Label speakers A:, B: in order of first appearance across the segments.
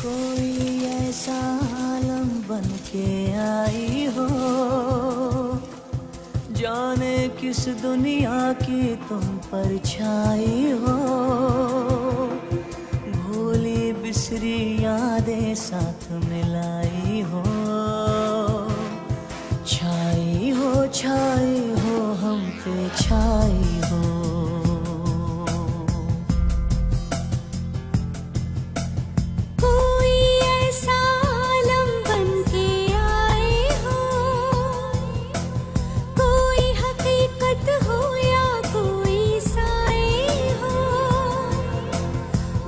A: कोई ऐसा आलम बन के आई हो, जाने किस दुनिया की तुम परछाई हो। भूली बिसरी यादें साथ मिलाई हो, छाई हो हम पे छाई हो।
B: कोई ऐसा आलम बन के आए हो, कोई हकीकत हो या कोई साए हो।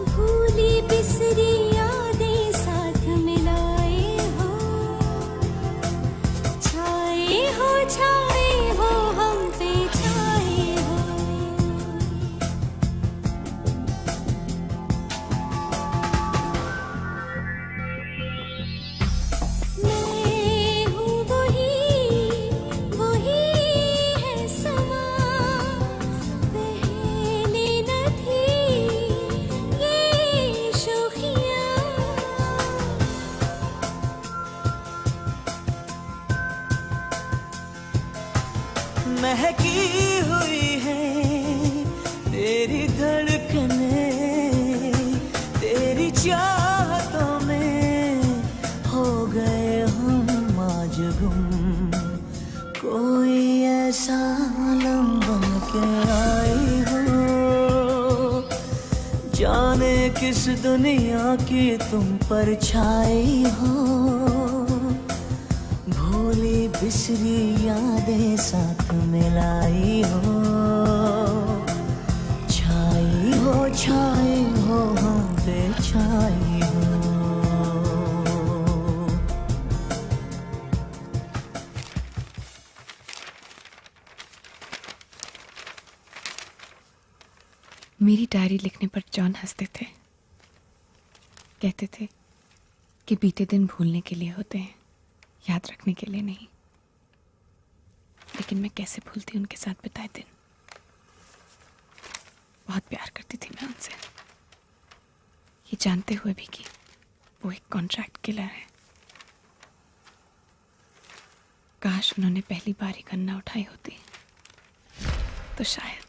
B: भूली बिसरी यादें साथ मिलाए हो, छाए हो हम पे छाए हो। मैं हूँ वही है समा, पहले न थी ये शोखियाँ।
A: महकी हुई है तेरी धड़कने, तेरी चाहतों में हो गए हम आज गुम। कोई ऐसा आलम बन के आई हो, जाने किस दुनिया की तुम परछाई हो। भूली बिसरी यादें साथ मिलाई हो, छाई हो हम पे छाई हो।
C: मेरी डायरी लिखने पर जॉन हंसते थे, कहते थे कि बीते दिन भूलने के लिए होते हैं, याद रखने के लिए नहीं। लेकिन मैं कैसे भूलती उनके साथ बिताए दिन। बहुत प्यार करती थी मैं उनसे, ये जानते हुए भी कि वो एक कॉन्ट्रैक्ट किलर है। काश उन्होंने पहली बार ही गन ना उठाई होती तो शायद।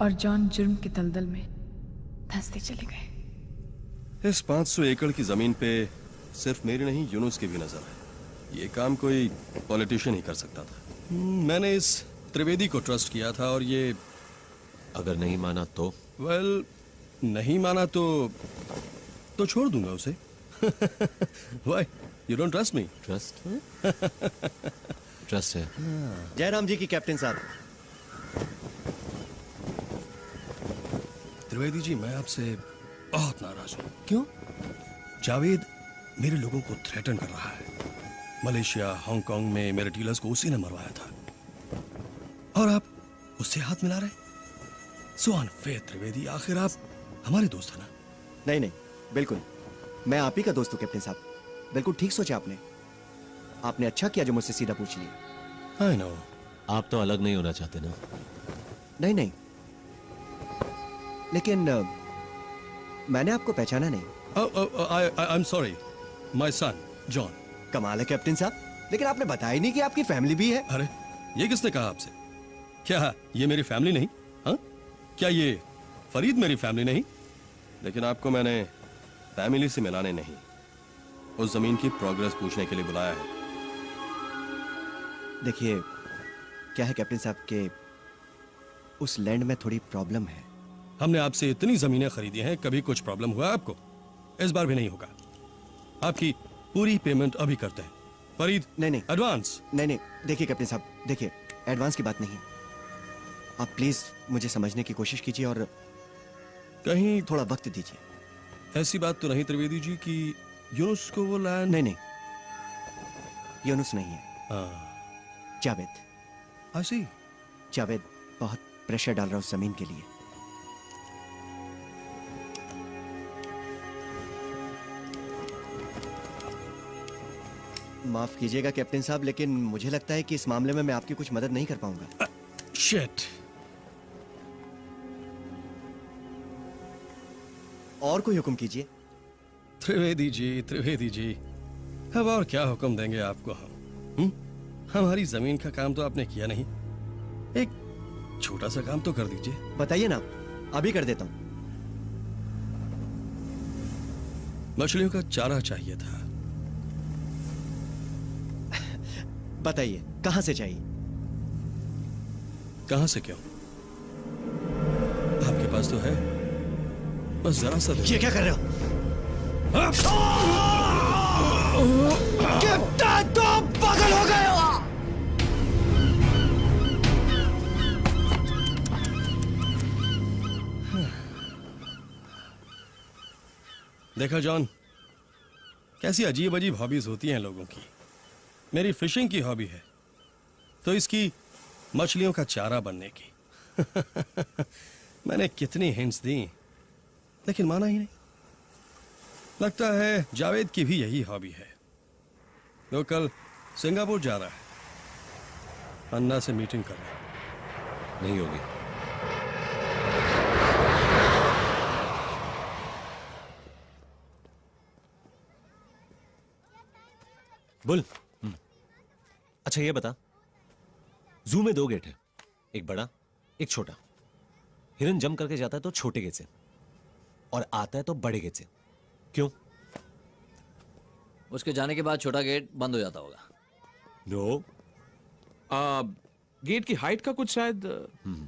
C: और जॉन जुर्म के दलदल में धंसते चले गए।
D: इस 500 एकड़ की जमीन पे सिर्फ मेरी नहीं यूनुस की भी नजर है। ये काम कोई पॉलिटिशियन ही कर सकता था। मैंने इस त्रिवेदी को ट्रस्ट किया था और ये
E: अगर नहीं माना तो?
D: वेल, नहीं माना तो छोड़ दूंगा उसे। Why? You don't trust me?
E: Trust trust है।
F: जयराम जी की कैप्टन साहब।
D: त्रिवेदी जी, मैं आपसे बहुत नाराज हूँ।
F: क्यों?
D: जावेद मेरे लोगों को थ्रेटन कर रहा है। मलेशिया, हांगकांग में मेरे डीलर्स को उसी ने मरवाया था, और आप उससे हाथ मिला रहे? सो अनफेयर त्रिवेदी, आखिर आप हमारे दोस्त हैं ना?
F: नहीं नहीं, बिल्कुल मैं आप ही का दोस्त हूँ कैप्टन साहब। बिल्कुल ठीक सोचा आपने। आपने अच्छा किया जो मुझसे सीधा पूछ लिया।
D: I know.
E: आप तो अलग नहीं होना चाहते ना?
F: नहीं नहीं, लेकिन मैंने आपको पहचाना नहीं।
D: I am sorry, my son John.
F: कमाल है कैप्टन साहब, लेकिन आपने बताया ही नहीं कि आपकी फैमिली भी है।
D: अरे ये किसने कहा आपसे? क्या ये मेरी फैमिली नहीं? हाँ, क्या ये फरीद मेरी फैमिली नहीं? लेकिन आपको मैंने फैमिली से मिलाने नहीं, उस जमीन की प्रोग्रेस पूछने के लिए बुलाया है।
F: देखिए क्या है कैप्टन साहब के उस लैंड में थोड़ी प्रॉब्लम है।
D: हमने आपसे इतनी जमीनें खरीदी हैं, कभी कुछ प्रॉब्लम हुआ आपको? इस बार भी नहीं होगा। आपकी पूरी पेमेंट अभी करते हैं। फरीद,
F: नहीं नहीं
D: एडवांस।
F: नहीं, देखिए कैप्टन साहब, देखिए एडवांस की बात नहीं है। आप प्लीज मुझे समझने की कोशिश कीजिए और
D: कहीं
F: थोड़ा वक्त दीजिए।
D: ऐसी बात तो नहीं त्रिवेदी जी कि यूनुस को वो लैंड?
F: नहीं नहीं, यूनुस नहीं है, जावेद।
D: आई सी।
F: जावेद बहुत प्रेशर डाल रहा है उस जमीन के लिए। माफ कीजिएगा कैप्टन साहब, लेकिन मुझे लगता है कि इस मामले में मैं आपकी कुछ मदद नहीं कर पाऊंगा।
D: शिट।
F: और कोई हुक्म कीजिए।
D: त्रिवेदी जी, अब और क्या हुक्म देंगे आपको हम? हमारी जमीन का काम तो आपने किया नहीं, एक छोटा सा काम तो कर दीजिए।
F: बताइए ना, अभी कर देता हूं।
D: मछलियों का चारा चाहिए था।
F: बताइए कहां से चाहिए?
D: कहां से क्यों? आपके पास तो है, बस जरा सा
F: ये क्या कर रहे हो? कैप्टन, तो पागल हो गए हो?
D: देखा जॉन, कैसी अजीब अजीब हॉबीज होती हैं लोगों की। मेरी फिशिंग की हॉबी है, तो इसकी मछलियों का चारा बनने की। मैंने कितनी हिंट्स दी, लेकिन माना ही नहीं। लगता है जावेद की भी यही हॉबी है। वो कल सिंगापुर जा रहा है, अन्ना से मीटिंग करने।
E: नहीं होगी। बुल, अच्छा ये बता, जू में 2 गेट है, एक बड़ा एक छोटा। हिरन जंप करके जाता है तो छोटे गेट से, और आता है तो बड़े गेट से। क्यों?
G: उसके जाने के बाद छोटा गेट बंद हो जाता होगा।
E: नो,
H: गेट की हाइट का कुछ शायद।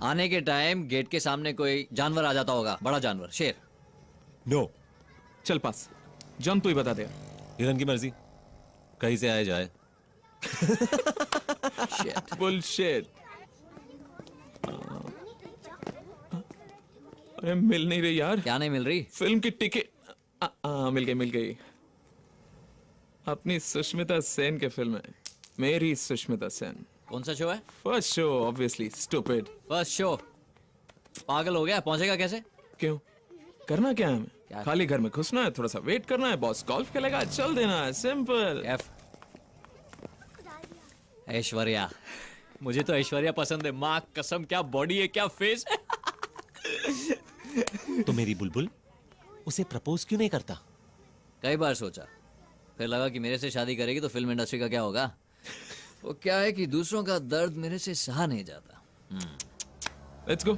G: आने के टाइम गेट के सामने कोई जानवर आ जाता होगा, बड़ा जानवर, शेर।
E: नो।
H: चल पास, जंप तू ही बता दे।
E: हिरन की मर्जी, कहीं से आए जाए।
H: बुलशिट। अरे मिल नहीं रही यार।
G: क्या नहीं मिल रही?
H: फिल्म की टिकट। मिल गई। अपनी सुष्मिता सेन के फिल्म है, मेरी सुष्मिता सेन।
G: कौन सा शो है?
H: First show, obviously. Stupid.
G: First show? पागल हो गया, पहुंचेगा कैसे?
H: क्यों? करना क्या है हमें? खाली घर में घुसना है, थोड़ा सा वेट करना है, बॉस गोल्फ खेलेगा, चल देना है, सिंपल।
G: ऐश्वर्या, मुझे तो ऐश्वर्या पसंद है। माँ कसम, क्या बॉडी है, क्या फेस है।
E: तो मेरी बुलबुल उसे प्रपोज क्यों नहीं करता?
G: कई बार सोचा, फिर लगा कि मेरे से शादी करेगी तो फिल्म इंडस्ट्री का क्या होगा। वो क्या है कि दूसरों का दर्द मेरे से सहा नहीं जाता।
H: Let's go.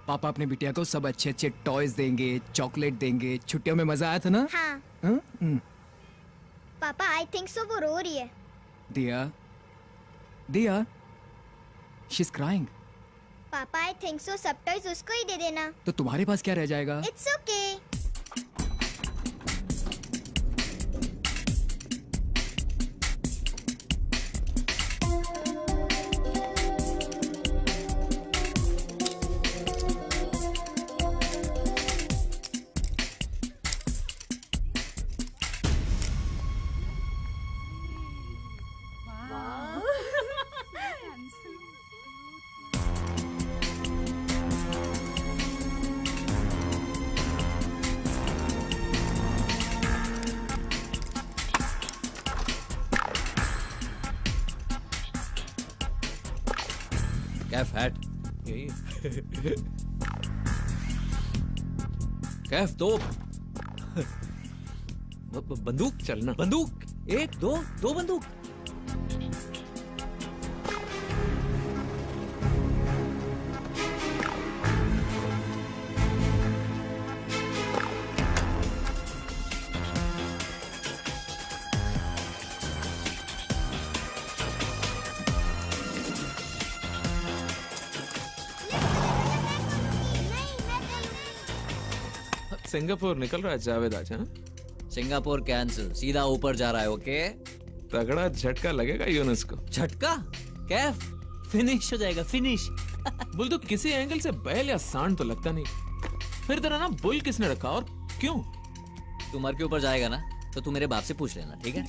I: पापा अपने बिटिया को सब अच्छे अच्छे टॉयज देंगे, चॉकलेट देंगे। छुट्टियों में मजा आया था ना?
J: हाँ। पापा आई थिंक सो वो रो रही है।
I: दिया, शी इज क्राइंग।
J: पापा आई थिंक सो सब टॉयज उसको ही दे देना।
I: तो तुम्हारे पास क्या रह जाएगा?
J: It's okay.
G: कैफ हैट।
H: यही
G: कैफ तोप। बंदूक।
H: चलना।
G: बंदूक। एक दो दो बंदूक।
H: सिंगापुर निकल रहा है जावेद आज। हाँ,
G: सिंगापुर कैंसिल, सीधा ऊपर जा रहा है। ओके,
H: तगड़ा झटका लगेगा यूनुस को।
G: झटका? कैफ फिनिश हो जाएगा, फिनिश।
H: बुल तो किसी एंगल से बैल या सांड तो लगता नहीं। फिर तेरा नाम बुल किसने रखा और क्यों?
G: तू मर के ऊपर जाएगा ना, तो तू मेरे बाप से पूछ लेना, ठीक है?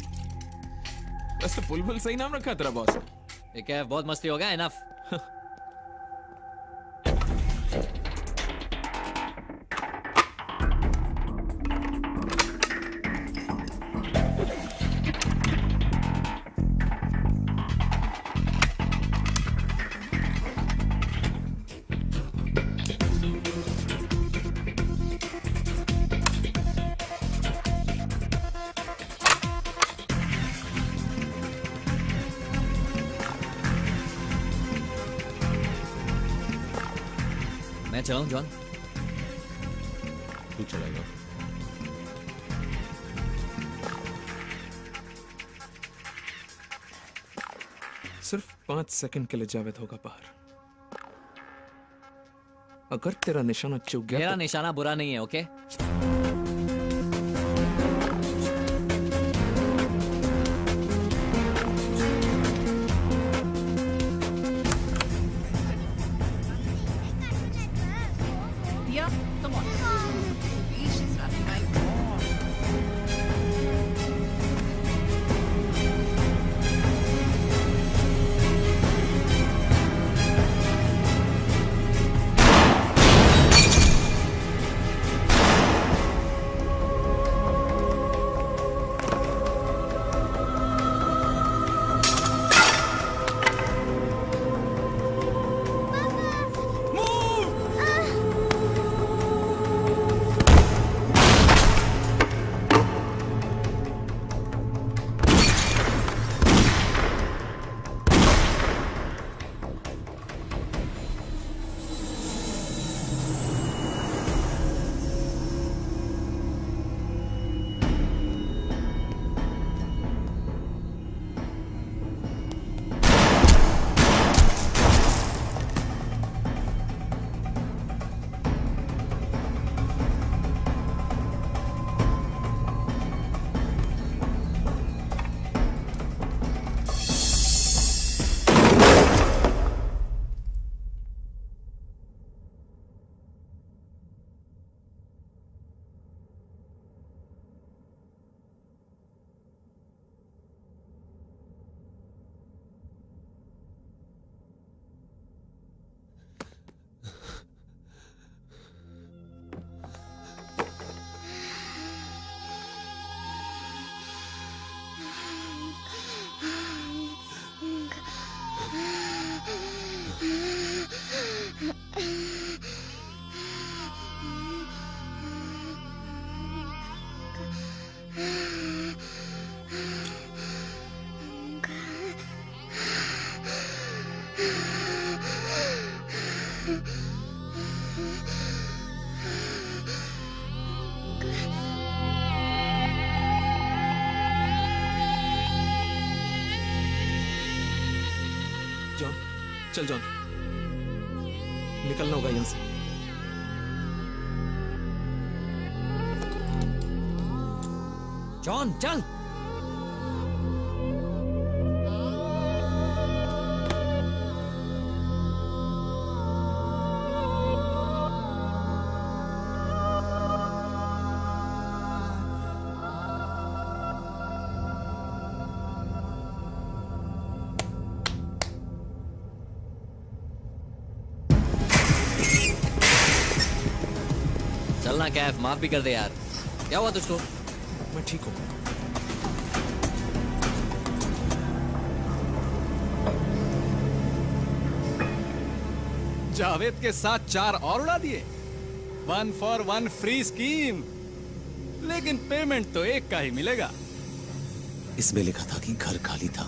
H: वैसे बुलबुल सही नाम रखा तेरा बॉस।
G: ये कैफ बहुत मस्ती हो गया, इनफ। मैं चलाऊं जॉन?
E: तू चलाएगा।
H: सिर्फ 5 सेकंड के लिए जावेद होगा बाहर। अगर तेरा निशाना चूक गया
G: मेरा निशाना बुरा नहीं है, ओके?
H: जॉन, चल जॉन, निकलना होगा यहां से।
G: जॉन चल। चलना कैफ, माफ भी कर दे यार। क्या हुआ तुझको?
H: मैं ठीक हूँ।
K: जावेद के साथ 4 और उड़ा दिए। 1 for 1 फ्री स्कीम, लेकिन पेमेंट तो एक का ही मिलेगा।
E: इसमें लिखा था कि घर खाली था।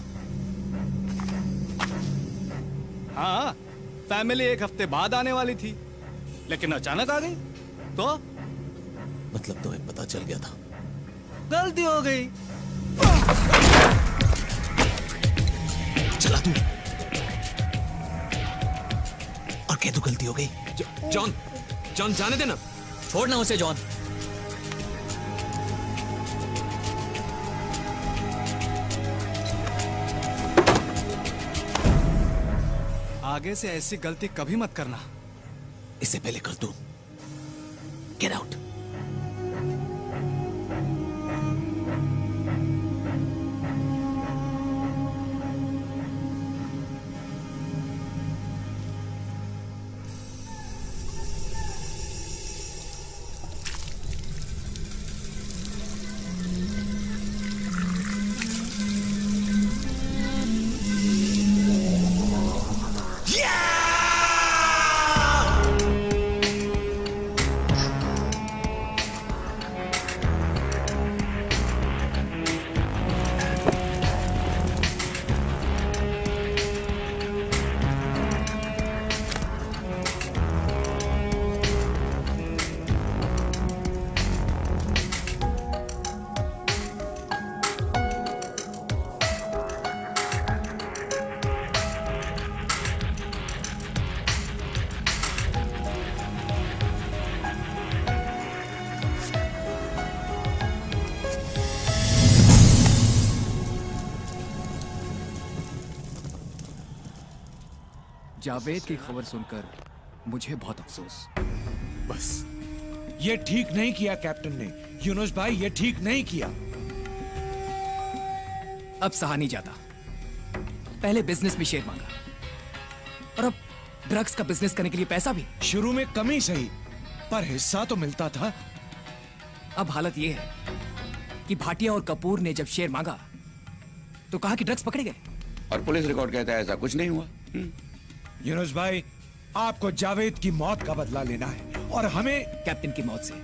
K: हाँ, फैमिली 1 हफ्ते बाद आने वाली थी, लेकिन अचानक आ गई तो
E: मतलब तुम्हें पता चल गया था।
K: गलती हो गई।
E: चला तू और कह तू गलती हो गई।
H: जॉन, जॉन जाने देना।
G: छोड़ना उसे जॉन।
K: आगे से ऐसी गलती कभी मत करना।
E: इससे पहले कर तू। Get out.
I: जावेद की खबर सुनकर मुझे बहुत अफसोस।
L: बस ये ठीक नहीं किया कैप्टन ने। यूनुस भाई ये ठीक नहीं किया।
I: अब सहा नहीं जाता। पहले बिजनेस में शेयर मांगा और अब ड्रग्स का बिजनेस करने के लिए पैसा भी।
L: शुरू में कमी सही, पर हिस्सा तो मिलता था।
I: अब हालत यह है कि भाटिया और कपूर ने जब शेयर मांगा तो कहा कि ड्रग्स पकड़े गए,
M: और पुलिस रिकॉर्ड कहता है ऐसा कुछ नहीं हुआ।
L: यूनुस भाई, आपको जावेद की मौत का बदला लेना है और हमें
I: कैप्टन की मौत से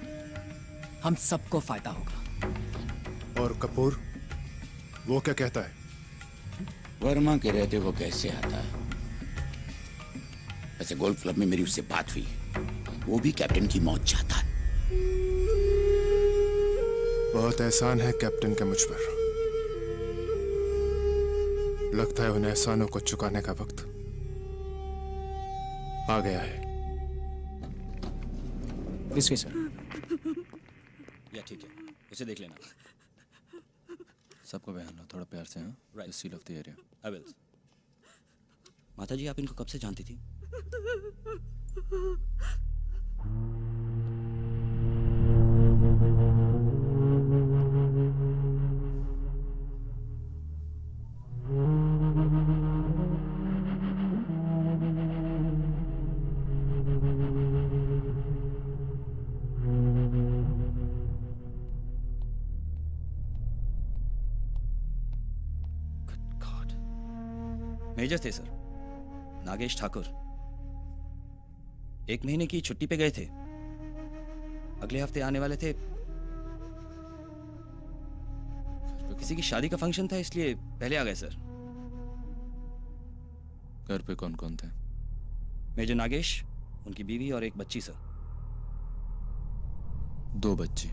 I: हम सबको फायदा होगा।
N: और कपूर वो क्या कहता है?
M: वर्मा के रहते वो कैसे आता है? वैसे गोल्फ क्लब में मेरी उससे बात हुई, वो भी कैप्टन की मौत चाहता है।
N: बहुत एहसान है कैप्टन का मुझ पर। लगता है उन एहसानों को चुकाने का वक्त आ गया है।
F: इसके सर।
O: या ठीक है, इसे देख लेना।
P: सबको बयान लो थोड़ा प्यार से। हाँ,
O: right.
P: Seal of the area.
O: I will. माता जी, आप इनको कब से जानती थी? मेजर थे सर, नागेश ठाकुर। 1 महीने की छुट्टी पे गए थे, अगले हफ्ते आने वाले थे। किसी की शादी का फंक्शन था, इसलिए पहले आ गए सर।
P: घर पे कौन कौन थे?
O: मेजर नागेश, उनकी बीवी और एक बच्ची सर।
P: 2 बच्ची।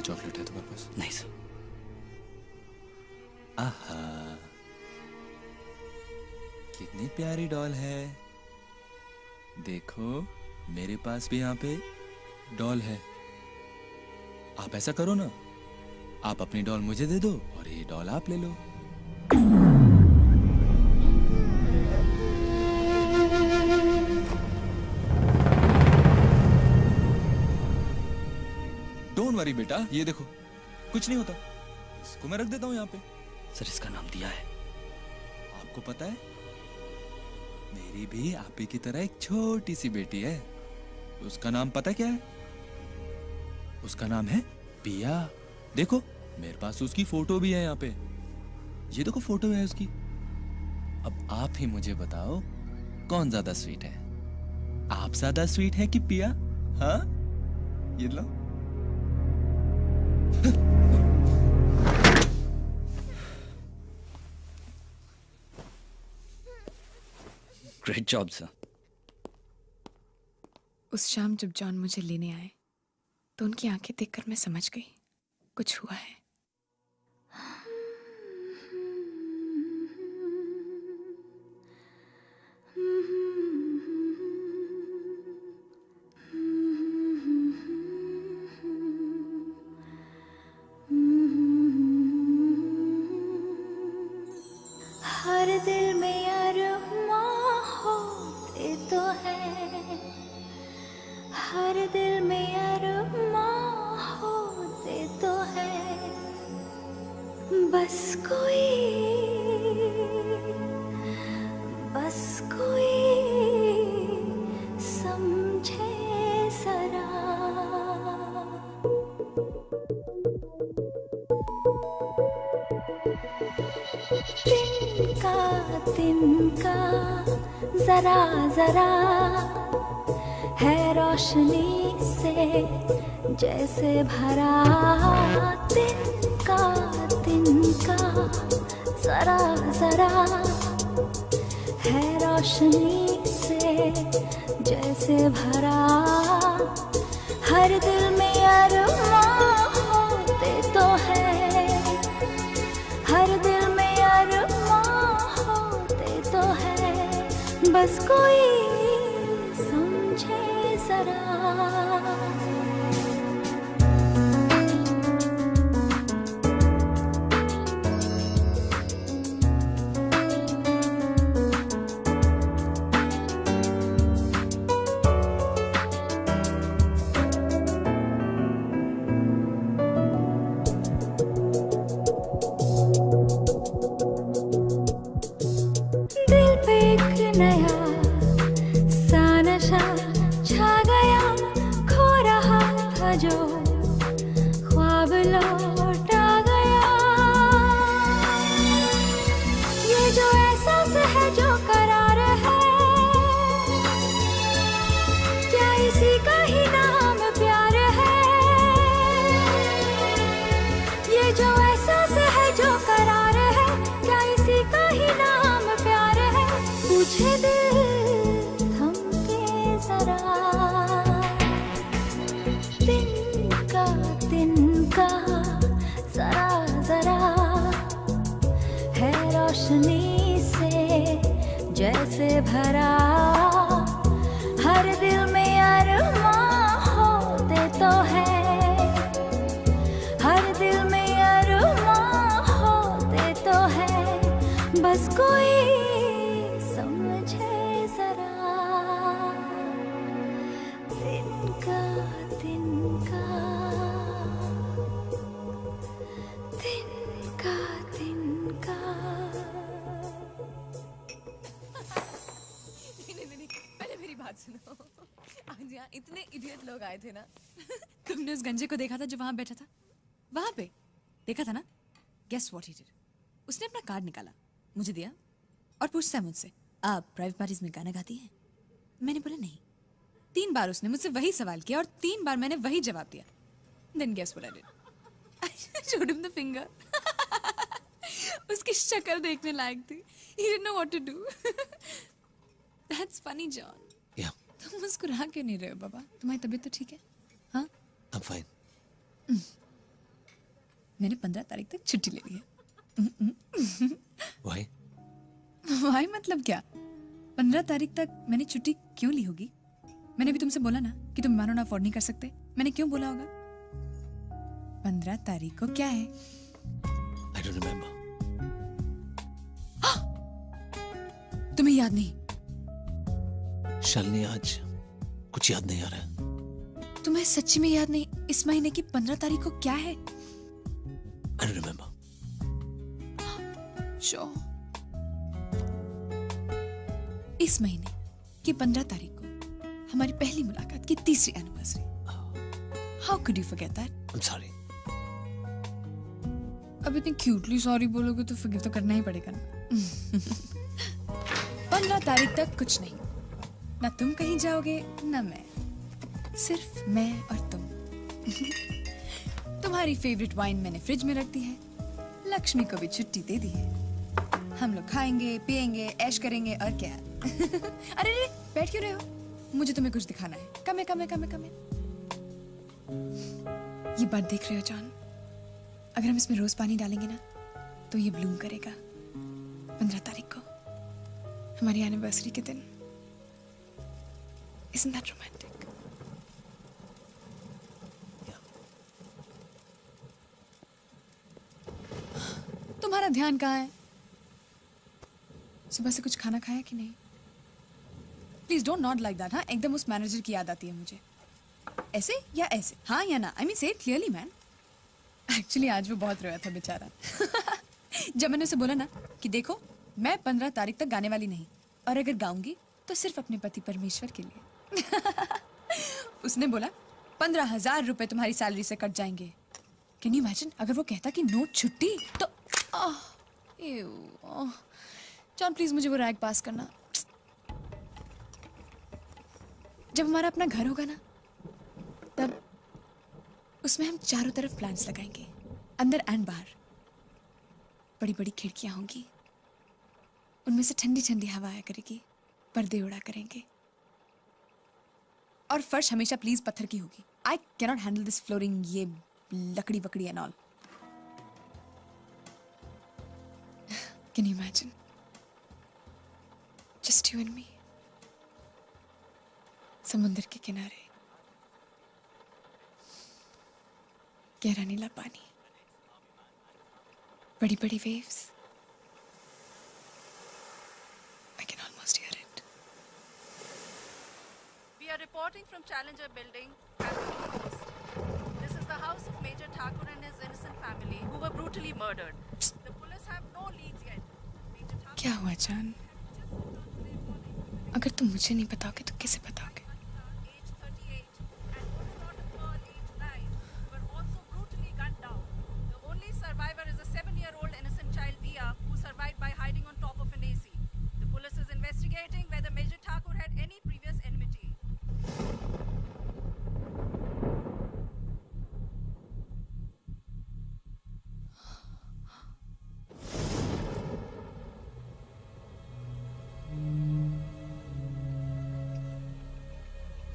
P: चॉकलेट है तुम्हारे पास?
O: नहीं सर।
P: आहा, कितनी प्यारी डॉल है। देखो मेरे पास भी यहाँ पे डॉल है। आप ऐसा करो ना, आप अपनी डॉल मुझे दे दो और ये डॉल आप ले लो। डोंट वरी बेटा, ये देखो कुछ नहीं होता, इसको मैं रख देता हूँ यहाँ पे।
O: सर इसका नाम दिया है।
P: आपको पता है मेरी भी आप ही की तरह एक छोटी सी बेटी है। उसका नाम पता क्या है? उसका नाम है पिया। देखो मेरे पास उसकी फोटो भी है यहाँ पे, ये देखो फोटो है उसकी। अब आप ही मुझे बताओ कौन ज्यादा स्वीट है, आप ज्यादा स्वीट है कि पिया? हाँ ये लो।
O: Great job sir.
C: उस शाम जब जॉन मुझे लेने आए तो उनकी आंखें देखकर मैं समझ गई कुछ हुआ है।
B: हर दिल में अरमां होते तो है, हर दिल में अरमां होते तो है, बस कोई समझे जरा। तिनका जरा जरा है रोशनी से जैसे भरा। तिनका जरा जरा है रोशनी से जैसे भरा। हर दिल में अरमां होते तो है, हर दिल में अरमां होते तो है, बस कोई समझे जरा। दिल पे एक नया सा नशा छा गया, खो रहा था जो ख्वाब लौट आ गया। ये जो एहसास है जो करार है, क्या इसी का ही नाम प्यार है? ये जो एहसास है जो करार है, क्या इसी का ही नाम प्यार है? पूछे दिल थम के जरा। तिनका जरा जरा है रोशनी से जैसे भरा। हर दिल में अरमां होते तो है, हर दिल में अरमां होते तो है, बस कोई समझे जरा। तिनका तिनका
Q: नहीं, पहले मेरी बात सुनो। आज यहाँ इतने इडियट लोग आए थे ना। तुमने उस गंजे को देखा था जो वहां बैठा था? वहां पे देखा था ना? Guess what he did? उसने अपना कार्ड निकाला, मुझे दिया और पूछता है मुझसे, आप प्राइवेट पार्टीज में गाना गाती हैं? मैंने बोला नहीं। 3 बार उसने मुझसे वही सवाल किया और 3 बार मैंने वही जवाब दिया। Then guess what I did? I showed him the finger. उसकी शक्ल देखने लायक थी। He didn't know what to do. That's funny, John.
E: Yeah.
Q: तुम मुस्कुरा क्यों नहीं रहे हो बाबा? तुम्हारी तबीयत तो ठीक है? हाँ?
E: I'm fine.
Q: मैंने 15 तारीख तक छुट्टी ले ली है।
E: Why?
Q: Why मतलब क्या? 15 तारीख तक मैंने छुट्टी क्यों ली होगी? मैंने भी तुमसे बोला ना कि तुम बीमार होना अफोर्ड नहीं कर सकते। मैंने क्यों बोला होगा? 15 तारीख को क्या है?
E: I don't remember.
Q: तुम्हें याद नहीं?
E: शालिनी आज कुछ याद नहीं आ रहा है।
Q: तुम्हें सच्ची में याद नहीं इस महीने की 15 तारीख को क्या है?
E: I don't remember.
Q: Sure. इस महीने की 15 तारीख को हमारी पहली मुलाकात की 3री anniversary. How could you forget that?
E: I'm sorry.
Q: अब इतनी क्यूटली सॉरी बोलोगे तो forgive तो करना ही पड़ेगा ना। 15 तारीख तक कुछ नहीं, ना तुम कहीं जाओगे ना मैं, सिर्फ मैं और तुम। तुम्हारी फेवरेट वाइन मैंने फ्रिज में रख दी है, लक्ष्मी को भी छुट्टी दे दी है। हम लोग खाएंगे पिएंगे ऐश करेंगे और क्या। अरे रे बैठ क्यों रहे हो? मुझे तुम्हें कुछ दिखाना है। कम है। ये बर्ड देख रहे हो जॉन? अगर हम इसमें रोज पानी डालेंगे ना तो ये ब्लूम करेगा 15 तारीख को, हमारी एनिवर्सरी के दिन। Isn't that romantic? तुम्हारा ध्यान कहाँ है? सुबह से कुछ खाना खाया कि नहीं? Please don't not like that. हाँ, एकदम उस मैनेजर की याद आती है मुझे। ऐसे या ऐसे, हाँ या ना? आई मीन से इट क्लियरली मैन। एक्चुअली आज वो बहुत रोया था बेचारा। जब मैंने उसे बोला ना कि देखो मैं 15 तारीख तक गाने वाली नहीं, और अगर गाऊंगी तो सिर्फ अपने पति परमेश्वर के लिए। उसने बोला 15,000 रुपए तुम्हारी सैलरी से कट जाएंगे। Can you imagine? अगर वो कहता कि नो छुट्टी तो जॉन प्लीज मुझे वो रैग पास करना। जब हमारा अपना घर होगा ना तब उसमें हम चारों तरफ प्लांट्स लगाएंगे, अंदर एंड बाहर। बड़ी बड़ी खिड़कियां होंगी, उनमें से ठंडी ठंडी हवा आया करेगी, पर्दे उड़ा करेंगे, और फर्श हमेशा प्लीज पत्थर की होगी। I cannot handle this flooring, ये लकड़ी वकड़ी and all. Can you imagine? Just you and me, समुद्र के किनारे, गहरा नीला पानी, बड़ी बड़ी waves. I can almost hear it.
R: We are reporting from Challenger Building at the East. This is the house of Major Thakur and his innocent family who were brutally murdered. The police have no leads yet.
C: क्या हुआ जान? अगर तुम मुझे नहीं बताओगे तो किसे बताओगे?
R: Survivor is a 7-year-old innocent child Dia who survived by hiding on top of an AC. The police is investigating whether Major Thakur had any previous enmity.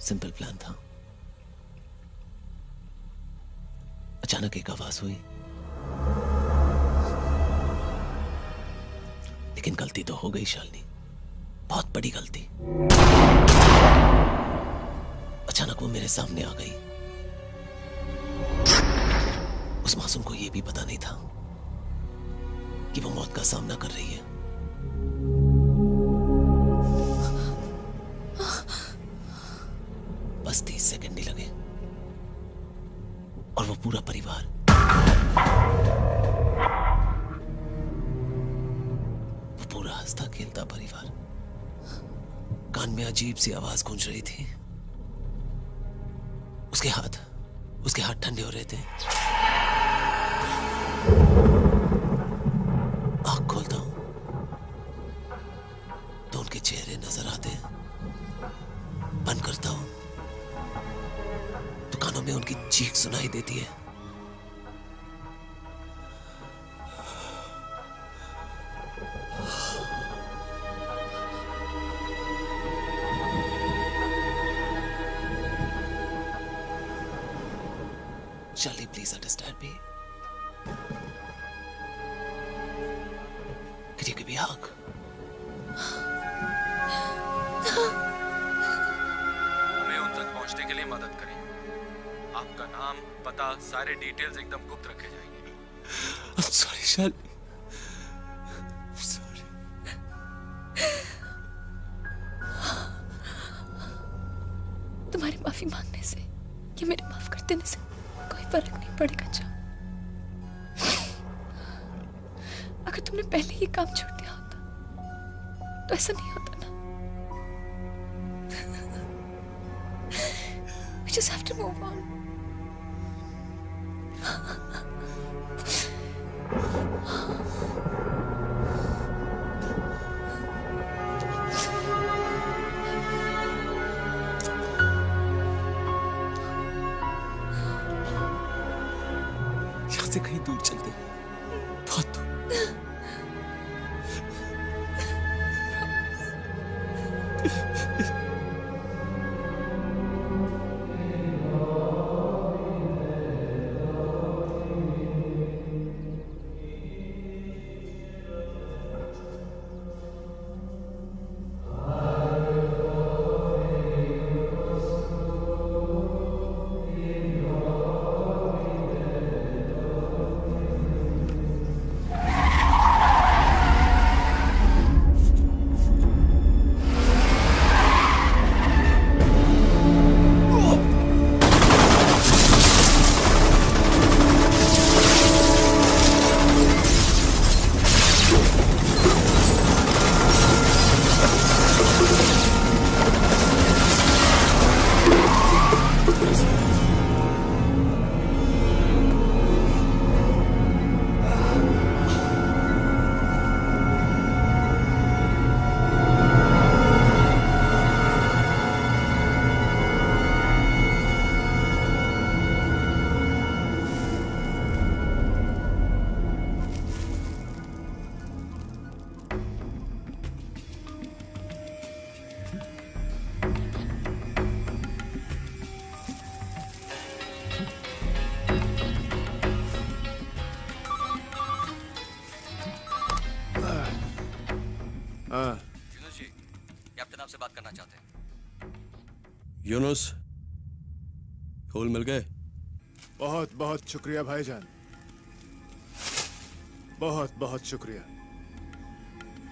E: Simple plan था। अचानक एक आवाज हुई, लेकिन गलती तो हो गई शालिनी, बहुत बड़ी गलती। अचानक वो मेरे सामने आ गई। उस मासूम को यह भी पता नहीं था कि वो मौत का सामना कर रही है। बस 30 सेकंड ही लगे और वो पूरा परिवार हंसता खेलता परिवार, कान में अजीब सी आवाज गूंज रही थी। उसके हाथ ठंडे हो रहे थे। आंख खोलता हूं तो उनके चेहरे नजर आते हैं। बंद करता हूं तो कानों में उनकी चीख सुनाई देती है। Charlie, please understand me. Could you give me a hug?
S: हमें उन तक पहुंचने के लिए मदद करें।
N: आपका नाम, पता, सारे डिटेल्स एकदम गुप्त रखे जाएंगे।
E: I'm sorry, Shalini. I'm sorry।
Q: तुम्हारी माफी मांगने से या मेरे माफ कर देने से कोई फर्क नहीं पड़ेगा जान। अगर तुमने पहले ये काम छोड़ दिया होता तो ऐसा नहीं होता ना। We just have to move on।
E: यहाँ से कहीं दूर चलते हैं, बहुत दूर।
G: यूनुस जी, कैप्टन आपसे बात करना चाहते हैं।
D: यूनुस, फूल मिल गए?
N: बहुत बहुत शुक्रिया भाईजान, बहुत बहुत शुक्रिया।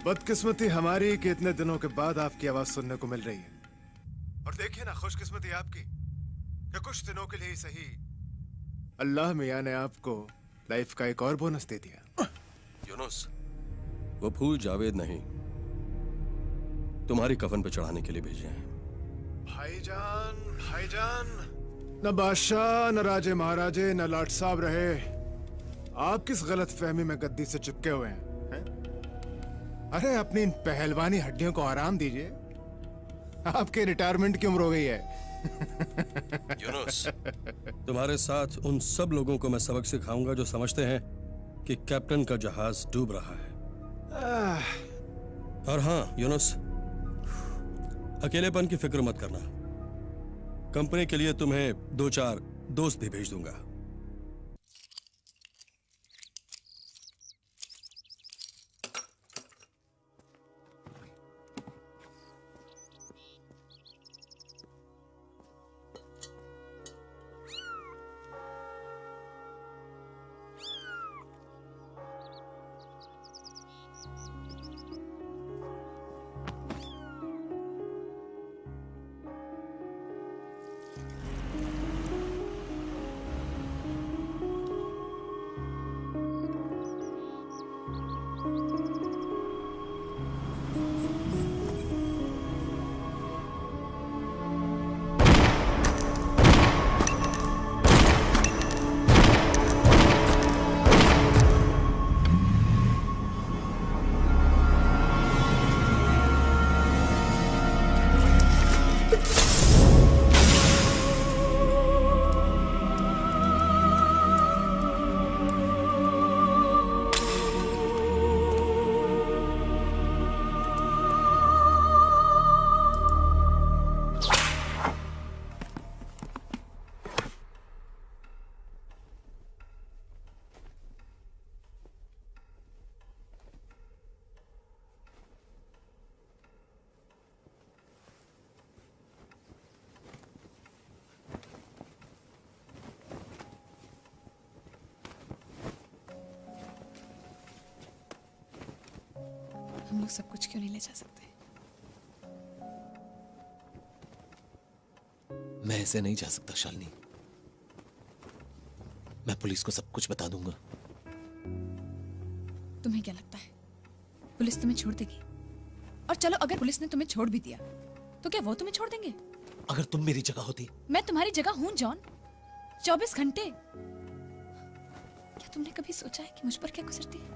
N: बदकिस्मती हमारी कि इतने दिनों के बाद आपकी आवाज सुनने को मिल रही है। और देखिए ना, खुशकिस्मती आपकी कि कुछ दिनों के लिए ही सही अल्लाह मियां ने आपको लाइफ का एक और बोनस दे दिया।
D: यूनुस, वो फूल जावेद नहीं, तुम्हारी कफन पे चढ़ाने के लिए भेजे हैं।
N: भाईजान, भाईजान, न बादशाह, न राजे महाराजे, न लाट साहब रहे, आप किस गलत फहमी में गद्दी से चिपके हुए हैं? अरे अपनी इन पहलवानी हड्डियों को आराम दीजिए, आपके रिटायरमेंट की उम्र हो गई है।
D: यूनुस, तुम्हारे साथ उन सब लोगों को मैं सबक सिखाऊंगा जो समझते हैं कि कैप्टन का जहाज डूब रहा है। और हाँ यूनुस, अकेलेपन की फिक्र मत करना, कंपनी के लिए तुम्हें 2-4 दोस्त भी भेज दूंगा।
Q: लोग सब कुछ क्यों नहीं ले जा सकते?
E: मैं ऐसे नहीं जा सकता शालिनी। मैं पुलिस को सब कुछ बता दूंगा।
Q: तुम्हें क्या लगता है पुलिस तुम्हें छोड़ देगी? और चलो अगर पुलिस ने तुम्हें छोड़ भी दिया तो क्या वो तुम्हें छोड़ देंगे?
E: अगर तुम मेरी जगह होती। मैं
Q: मैं तुम्हारी जगह हूं जॉन। 24 घंटे। क्या तुमने कभी सोचा है कि मुझ पर क्या गुजरती है?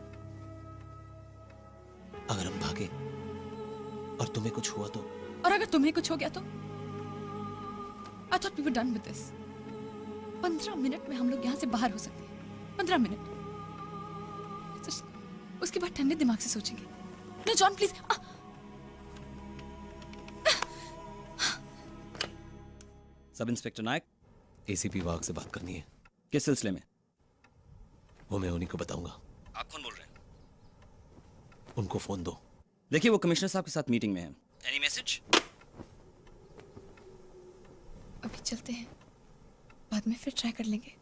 E: अगर हम भागे और तुम्हें कुछ हुआ तो?
Q: और अगर तुम्हें कुछ हो गया तो? I thought we were done with this. 15 minute में हम लोग यहाँ से बाहर हो सकते हैं। 15 मिनट। उसके बाद ठंडे दिमाग से सोचेंगे। No, John please.
O: Sub inspector Nayak,
E: ACP Wagh से बात करनी है।
O: किस सिलसिले में?
E: वो मैं उन्हीं को बताऊंगा।
O: आप कौन बोल रहे हैं?
E: उनको फोन दो।
O: देखिए वो कमिश्नर साहब के साथ मीटिंग में है। Any message?
Q: अभी चलते हैं, बाद में फिर ट्राई कर लेंगे।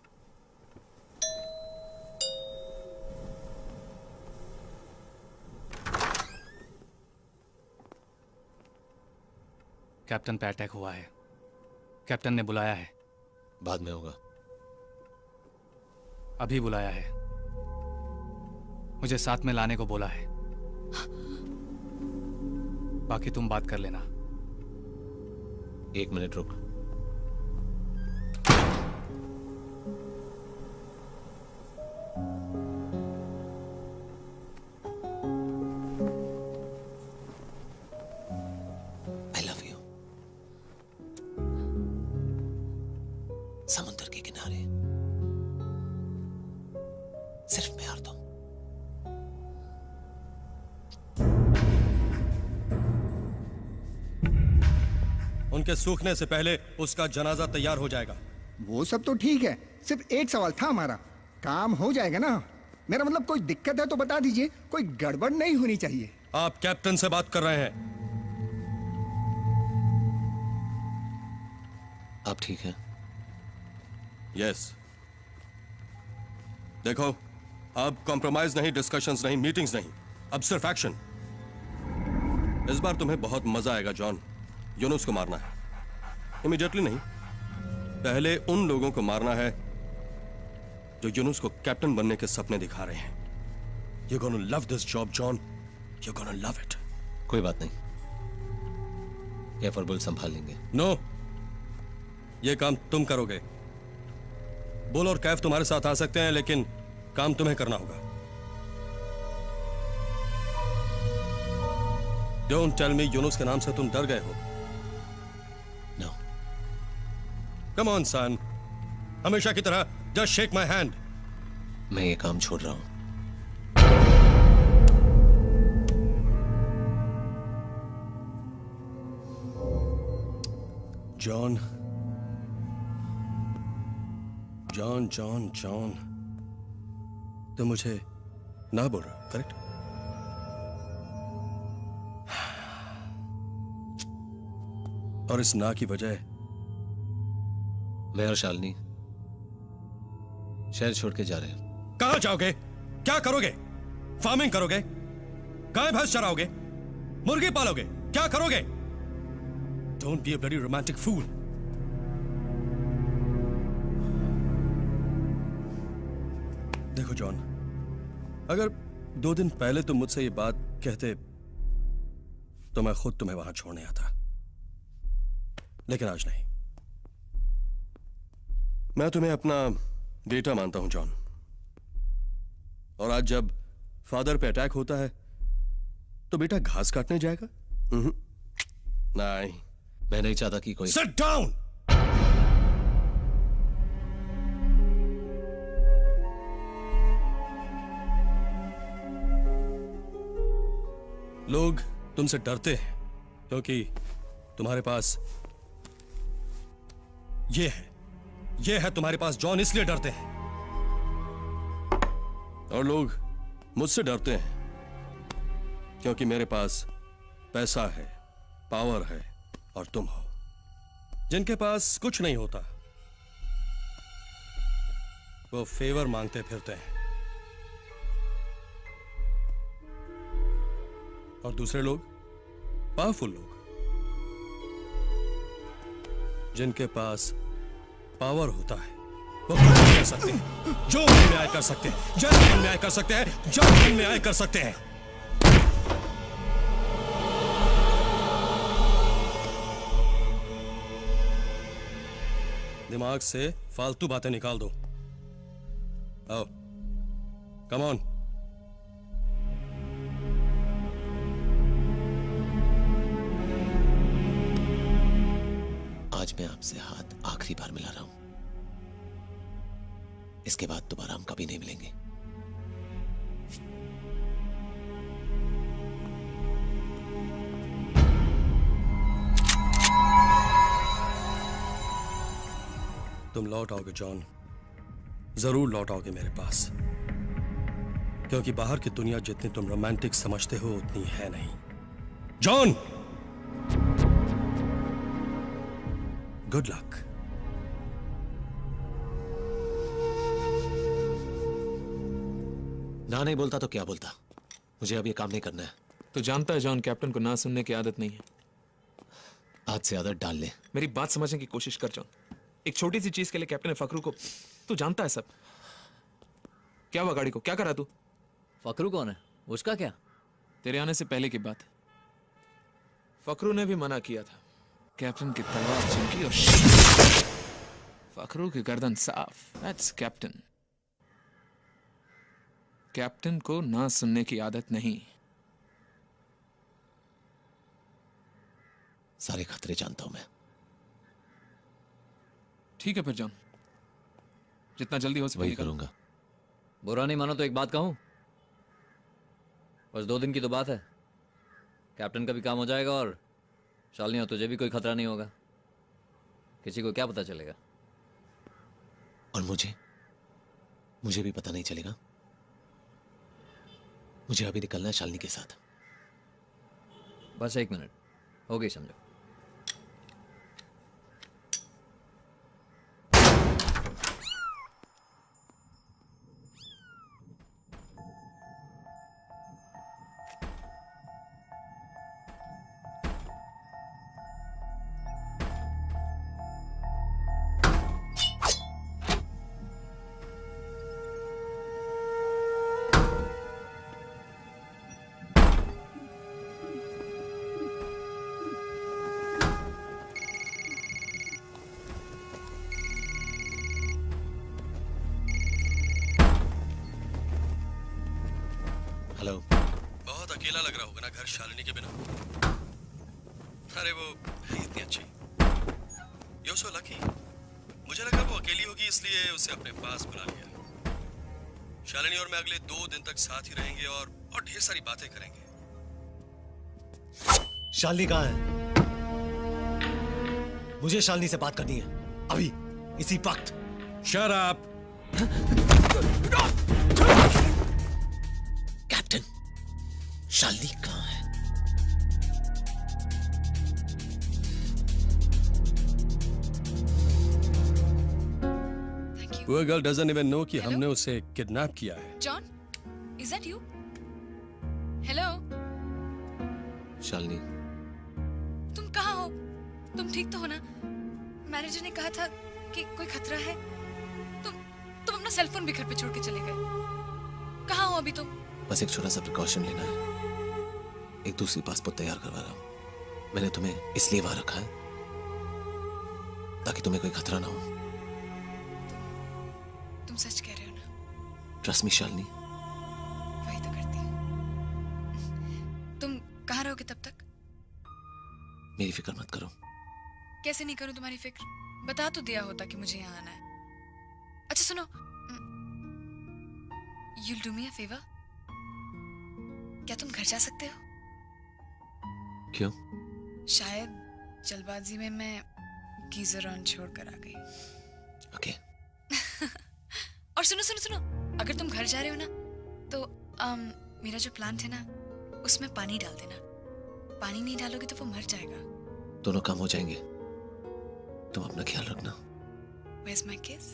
K: कैप्टन पे अटैक हुआ है। कैप्टन ने बुलाया है।
E: बाद में होगा।
K: अभी बुलाया है। मुझे साथ में लाने को बोला है। बाकी तुम बात कर लेना।
E: 1 मिनट रुक। समुद्र के किनारे सिर्फ मैं और तुम।
D: उनके सूखने से पहले उसका जनाजा तैयार हो जाएगा।
S: वो सब तो ठीक है, सिर्फ एक सवाल था हमारा। काम हो जाएगा ना? मेरा मतलब कोई दिक्कत है तो बता दीजिए, कोई गड़बड़ नहीं होनी चाहिए।
D: आप कैप्टन से बात कर रहे हैं।
E: आप ठीक हैं?
D: यस। देखो, अब कॉम्प्रोमाइज नहीं, डिस्कशंस नहीं, मीटिंग्स नहीं, अब सिर्फ एक्शन। इस बार तुम्हें बहुत मजा आएगा जॉन। यूनुस को मारना है। इमीडिएटली नहीं, पहले उन लोगों को मारना है जो यूनुस को कैप्टन बनने के सपने दिखा रहे हैं। You're gonna love this job, John. You're gonna love it.
E: कोई बात नहीं, कैफ और बुल संभाल लेंगे।
D: नो, ये काम तुम करोगे। बुल और कैफ तुम्हारे साथ आ सकते हैं, लेकिन काम तुम्हें करना होगा। Don't tell me यूनुस के नाम से तुम डर गए हो।
E: No.
D: Come on, son. हमेशा की तरह just shake my hand.
E: मैं ये काम छोड़ रहा हूं।
D: जॉन, जॉन, जॉन, जॉन, तुम मुझे ना बोल रहे, करेक्ट? और इस ना की वजह
E: मैं और शालिनी शहर छोड़ के जा रहे हैं।
D: कहां जाओगे? क्या करोगे? फार्मिंग करोगे? गाय भैंस चराओगे? मुर्गी पालोगे? क्या करोगे? Don't be a bloody romantic fool. देखो जॉन, अगर 2 दिन पहले तुम मुझसे ये बात कहते तो मैं खुद तुम्हें वहां छोड़ने आता, लेकिन आज नहीं। मैं तुम्हें अपना बेटा मानता हूं जॉन, और आज जब फादर पे अटैक होता है तो बेटा घास काटने जाएगा? नहीं,
E: मैं नहीं चाहता कि कोई।
D: Sit down! लोग तुमसे डरते हैं क्योंकि तुम्हारे पास ये है तुम्हारे पास जॉन, इसलिए डरते हैं। और लोग मुझसे डरते हैं क्योंकि मेरे पास पैसा है, पावर है, और तुम हो। जिनके पास कुछ नहीं होता वो फेवर मांगते फिरते हैं, और दूसरे लोग पावरफुल लोग, जिनके पास पावर होता है, वो कुछ भी कर सकते हैं, जो मन में आए कर सकते हैं, जब मन में आए कर सकते हैं, जब मन में आए कर सकते हैं। दिमाग से फालतू बातें निकाल दो। आओ, कम ऑन।
E: आज मैं आपसे हाथ आखिरी बार मिला रहा हूं। इसके बाद दोबारा हम कभी नहीं मिलेंगे।
D: तुम लौट आओगे जॉन, जरूर लौट आओगे मेरे पास, क्योंकि बाहर की दुनिया जितनी तुम रोमांटिक समझते हो उतनी है नहीं। John, good luck.
E: ना नहीं बोलता तो क्या बोलता, मुझे अब ये काम नहीं करना है।
H: तो जानता है जॉन, कैप्टन को ना सुनने की आदत नहीं है।
E: आज से आदत डाल ले।
H: मेरी बात समझने की कोशिश कर जॉन। एक छोटी सी चीज के लिए कैप्टन फकरू को, तू जानता है सब। क्या हुआ गाड़ी को, क्या करा तू?
G: फकरू कौन है? उसका क्या?
H: तेरे आने से पहले की बात है। फकरू ने भी मना किया था। कैप्टन की तलवार चमकी और फकरू की गर्दन साफ। That's captain. कैप्टन को ना सुनने की आदत नहीं।
E: सारे खतरे जानता हूं मैं।
H: ठीक है फिर जॉन, जितना जल्दी हो सके
E: वही करूंगा।
G: बुरा नहीं मानो तो एक बात कहूं, बस 2 दिन की तो बात है। कैप्टन का भी काम हो जाएगा और शालिनी और तुझे भी कोई खतरा नहीं होगा। किसी को क्या पता चलेगा।
E: और मुझे भी पता नहीं चलेगा। मुझे अभी निकलना है शालिनी के साथ।
G: बस 1 मिनट, हो गई समझो।
E: हेलो।
D: बहुत अकेला लग रहा होगा ना घर शालिनी के बिना। अरे वो है इतनी अच्छी। You're so lucky। मुझे लगा वो अकेली होगी इसलिए उसे अपने पास बुला लिया। शालिनी और मैं अगले 2 दिन तक साथ ही रहेंगे और ढेर सारी बातें करेंगे।
E: शालिनी कहाँ है? मुझे शालिनी से बात करनी है अभी, इसी वक्त।
D: Shut up।
E: कैप्टन, शालिनी कहाँ है?
D: Poor girl doesn't even know कि हमने उसे किडनैप किया है।
Q: John, is that you? Hello?
E: Shalini,
Q: तुम कहाँ हो? तुम ठीक तो हो ना? मैनेजर ने कहा था कि कोई खतरा है। तुम अपना सेल फोन भी घर पे छोड़ के चले गए। कहाँ हो अभी तुम?
E: बस एक छोटा सा प्रिकॉशन लेना है। एक दूसरी पासपोर्ट तैयार करवा रहा हूँ। मैंने तुम्हें इसलिए वहां रखा है ताकि तुम्हें कोई खतरा ना हो।
Q: तुम सच कह रहे हो ना?
E: Trust me Shalini.
Q: वही तो करती। तुम कहाँ रहोगे तब तक?
E: मेरी फिक्र मत करो।
Q: कैसे नहीं करूं तुम्हारी फिक्र? बता तो दिया होता कि मुझे यहाँ आना है। अच्छा सुनो, you'll do me a favor? क्या तुम घर जा सकते हो?
E: क्यों?
Q: शायद जल्दबाजी में मैं गीजर ऑन छोड़ कर आ गई।
E: ओके।
Q: और सुनो सुनो सुनो, अगर तुम घर जा रहे हो ना तो मेरा जो प्लांट है ना उसमें पानी डाल देना। पानी नहीं डालोगे तो वो मर जाएगा।
E: दोनों काम हो जाएंगे। तुम अपना ख्याल रखना।
Q: Where's my kiss?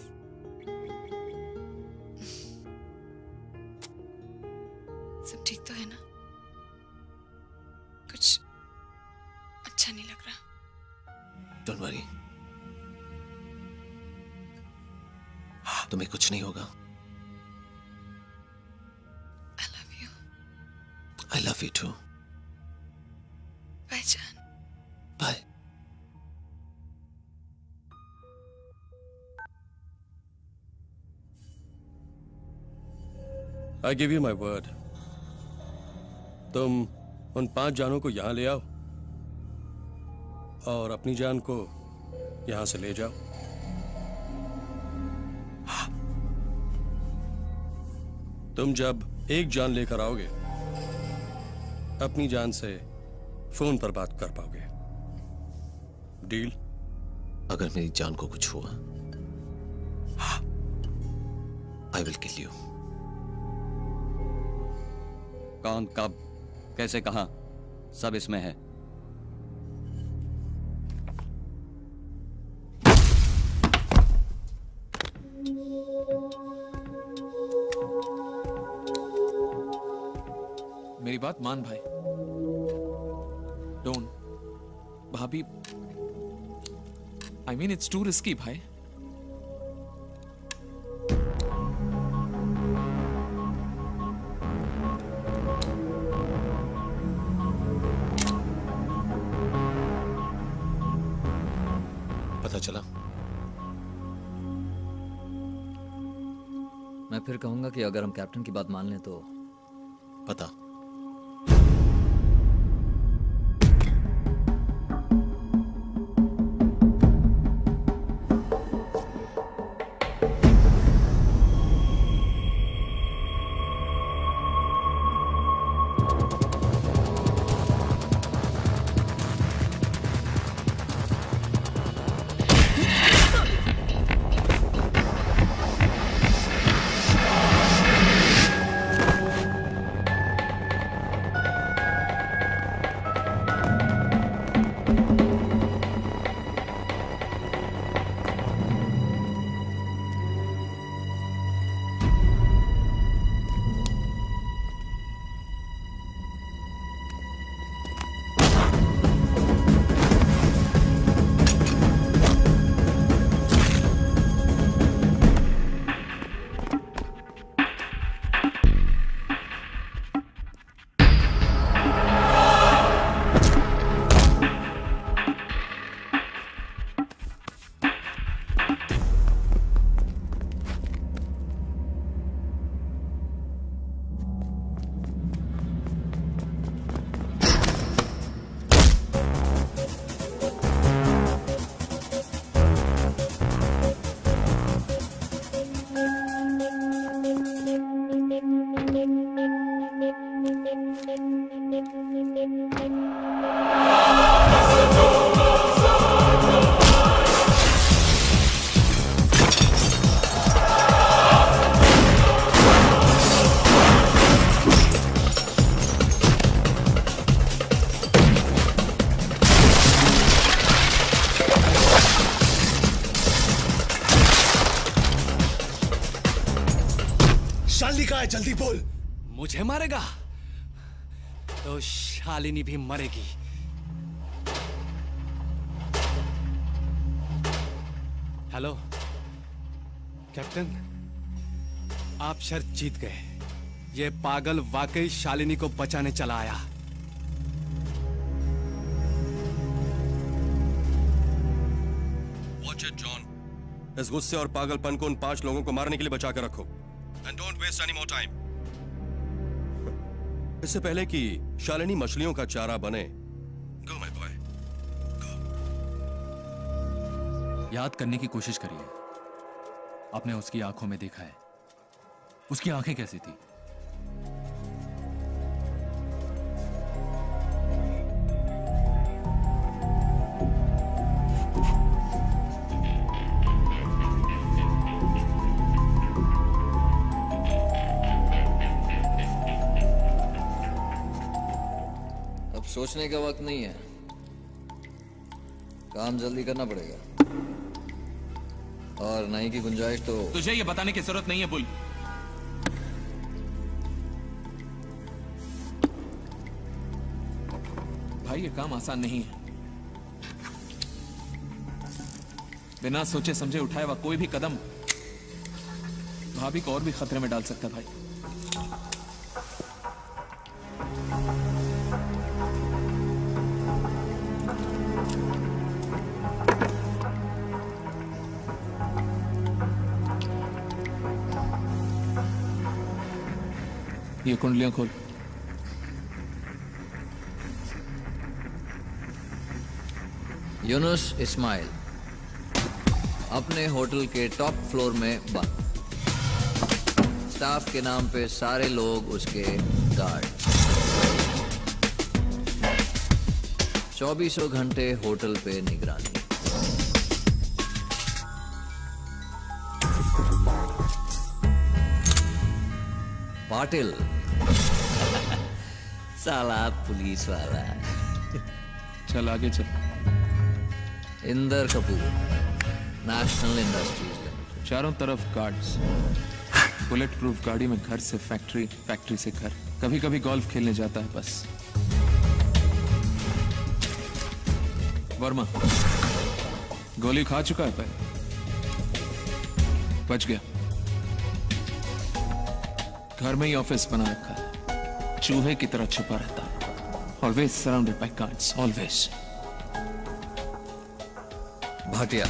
Q: सब ठीक तो है ना?
E: तुम्हें कुछ नहीं होगा। I love you too.
C: Bye, John.
E: Bye.
D: I give you my word. तुम उन 5 जानों को यहां ले आओ और अपनी जान को यहां से ले जाओ। तुम जब एक जान लेकर आओगे अपनी जान से फोन पर बात कर पाओगे। डील?
E: अगर मेरी जान को कुछ हुआ I will kill you.
T: कौन, कब, कैसे, कहां, सब इसमें है।
H: मेरी बात मान भाई। डोंट। भाभी, I mean it's too risky भाई।
E: पता चला?
G: मैं फिर कहूंगा कि अगर हम कैप्टन की बात मान लें तो
E: पता।
U: शालिनी कहाँ है? जल्दी बोल। मुझे मारेगा तो शालिनी भी मरेगी। हेलो कैप्टन, आप शर्त जीत गए। ये पागल वाकई शालिनी को बचाने चला आया।
D: Watch it John. इस गुस्से और पागलपन को उन 5 लोगों को मारने के लिए बचा कर रखो। And don't waste any more time. इससे पहले कि शालिनी मछलियों का चारा बने, go my boy.
P: याद करने की कोशिश करिए। आपने उसकी आंखों में देखा है। उसकी आंखें कैसी थी?
G: सोचने का वक्त नहीं है, काम जल्दी करना पड़ेगा। और नहीं की गुंजाइश तो
H: तुझे ये बताने की जरूरत नहीं है बुल। भाई ये काम आसान नहीं है। बिना सोचे समझे उठाया हुआ कोई भी कदम भाभी को और भी खतरे में डाल सकता है भाई। ये कुंडलियां खोल।
G: यूनुस इस्माइल अपने होटल के टॉप फ्लोर में बंद। स्टाफ के नाम पे सारे लोग उसके गार्ड। 24 घंटे होटल पे निगरानी। पाटिल साला पुलिस वाला।
H: चल आगे चल।
G: Inder Kapoor national industries limited.
H: चारों तरफ गार्ड्स, बुलेट प्रूफ गाड़ी में घर से फैक्ट्री, फैक्ट्री से घर। कभी कभी गोल्फ खेलने जाता है बस। वर्मा गोली खा चुका है पहले, बच गया। घर में ही ऑफिस बना रखा है, चूहे की तरह छुपा रहता है। Always surrounded by guards, always.
G: Bhatia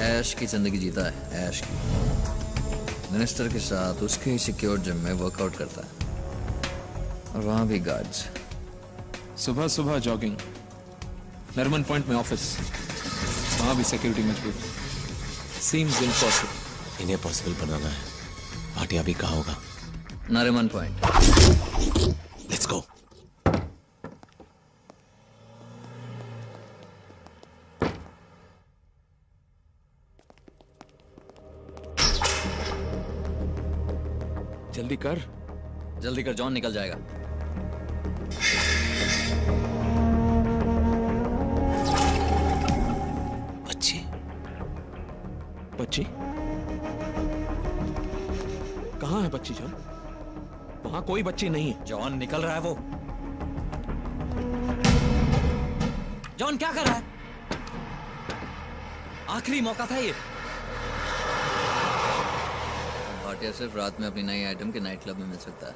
G: ऐश की जिंदगी जीता है, ऐश की। मिनिस्टर के साथ उसके ही सिक्योर जिम में वर्कआउट करता है और वहां भी गार्ड्स।
H: सुबह सुबह जॉगिंग, नरमन पॉइंट में ऑफिस, वहां भी सिक्योरिटी मजबूत। Seems impossible.
E: इन्हें पॉसिबल बनाना है। भाटिया भी कहाँ होगा?
G: नरीमन पॉइंट।
E: Let's go.
H: जल्दी कर,
G: जल्दी कर, जॉन निकल जाएगा।
E: बच्ची,
H: बच्ची कहाँ है? बच्ची जॉन, वहां कोई बच्ची नहीं है।
G: जॉन निकल रहा है वो। जॉन क्या कर रहा है? आखिरी मौका था ये। भाटिया सिर्फ रात में अपनी नई आइटम के नाइट क्लब में मिल सकता है।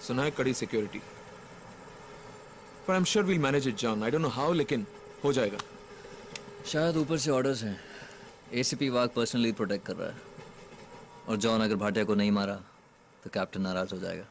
H: सुना है कड़ी सिक्योरिटी, पर I am sure we'll manage it John. I don't know how, लेकिन हो जाएगा।
G: शायद ऊपर से ऑर्डर्स हैं। एसीपी वाग पर्सनली प्रोटेक्ट कर रहा है। और जॉन अगर भाटिया को नहीं मारा तो कैप्टन नाराज हो जाएगा।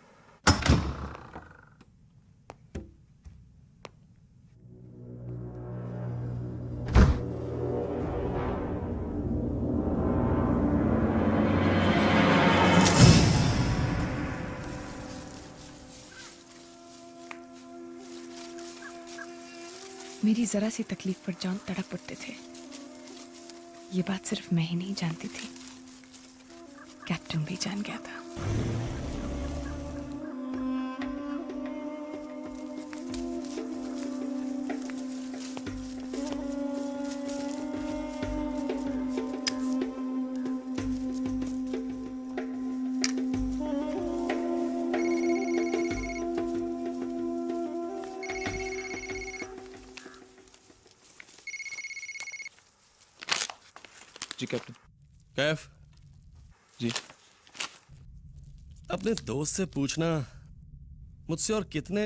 C: मेरी जरा सी तकलीफ पर जॉन तड़प उठते थे। ये बात सिर्फ मैं ही नहीं जानती थी, कैप्टन भी जान गया था।
H: जी कैप्टन।
D: कैफ
H: जी।
D: अपने दोस्त से पूछना मुझसे और कितने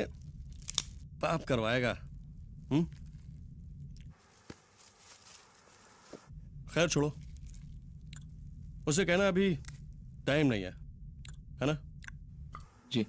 D: पाप करवाएगा। खैर छोड़ो, उसे कहना अभी टाइम नहीं है ना?
H: जी।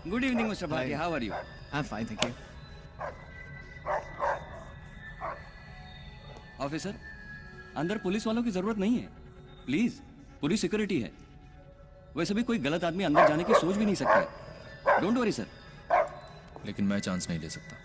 T: Good evening, Mr. Bhatia. How are you?
I: I'm fine, thank you.
T: Officer, अंदर पुलिस वालों की जरूरत नहीं है। प्लीज, पूरी सिक्योरिटी है। वैसे भी कोई गलत आदमी अंदर जाने की सोच भी नहीं सकता। Don't worry sir.
P: लेकिन मैं चांस नहीं ले सकता।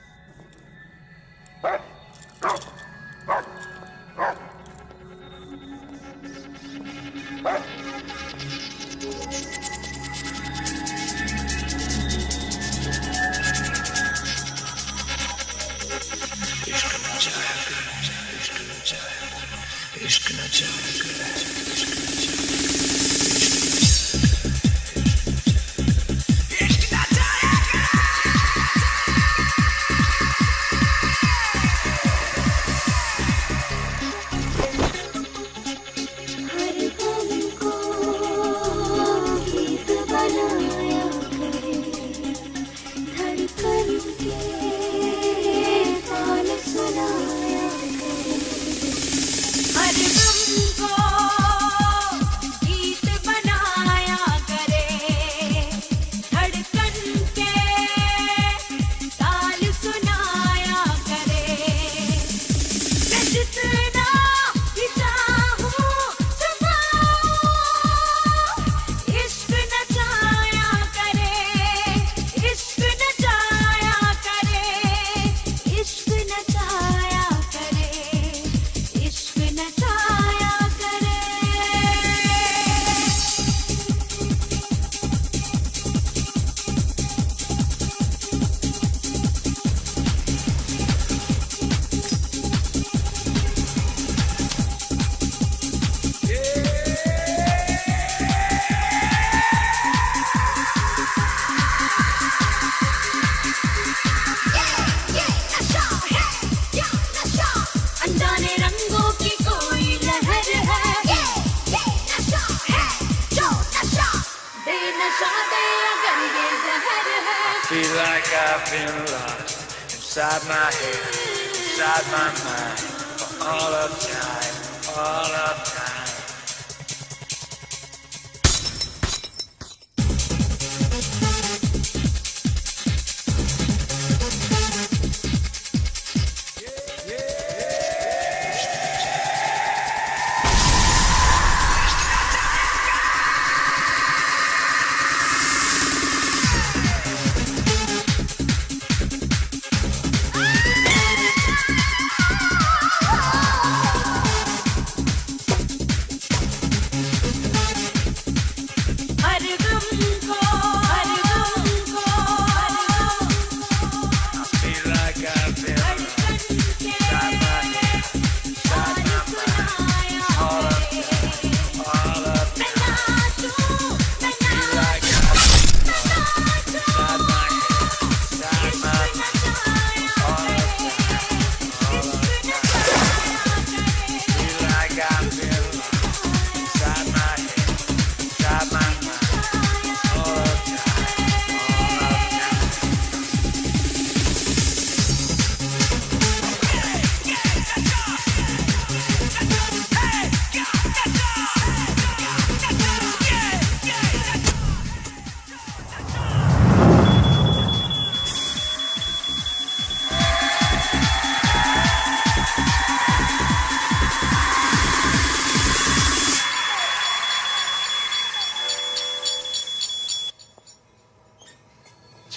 B: Feel like I've been lost inside my head, inside my mind, for all of time, all of time.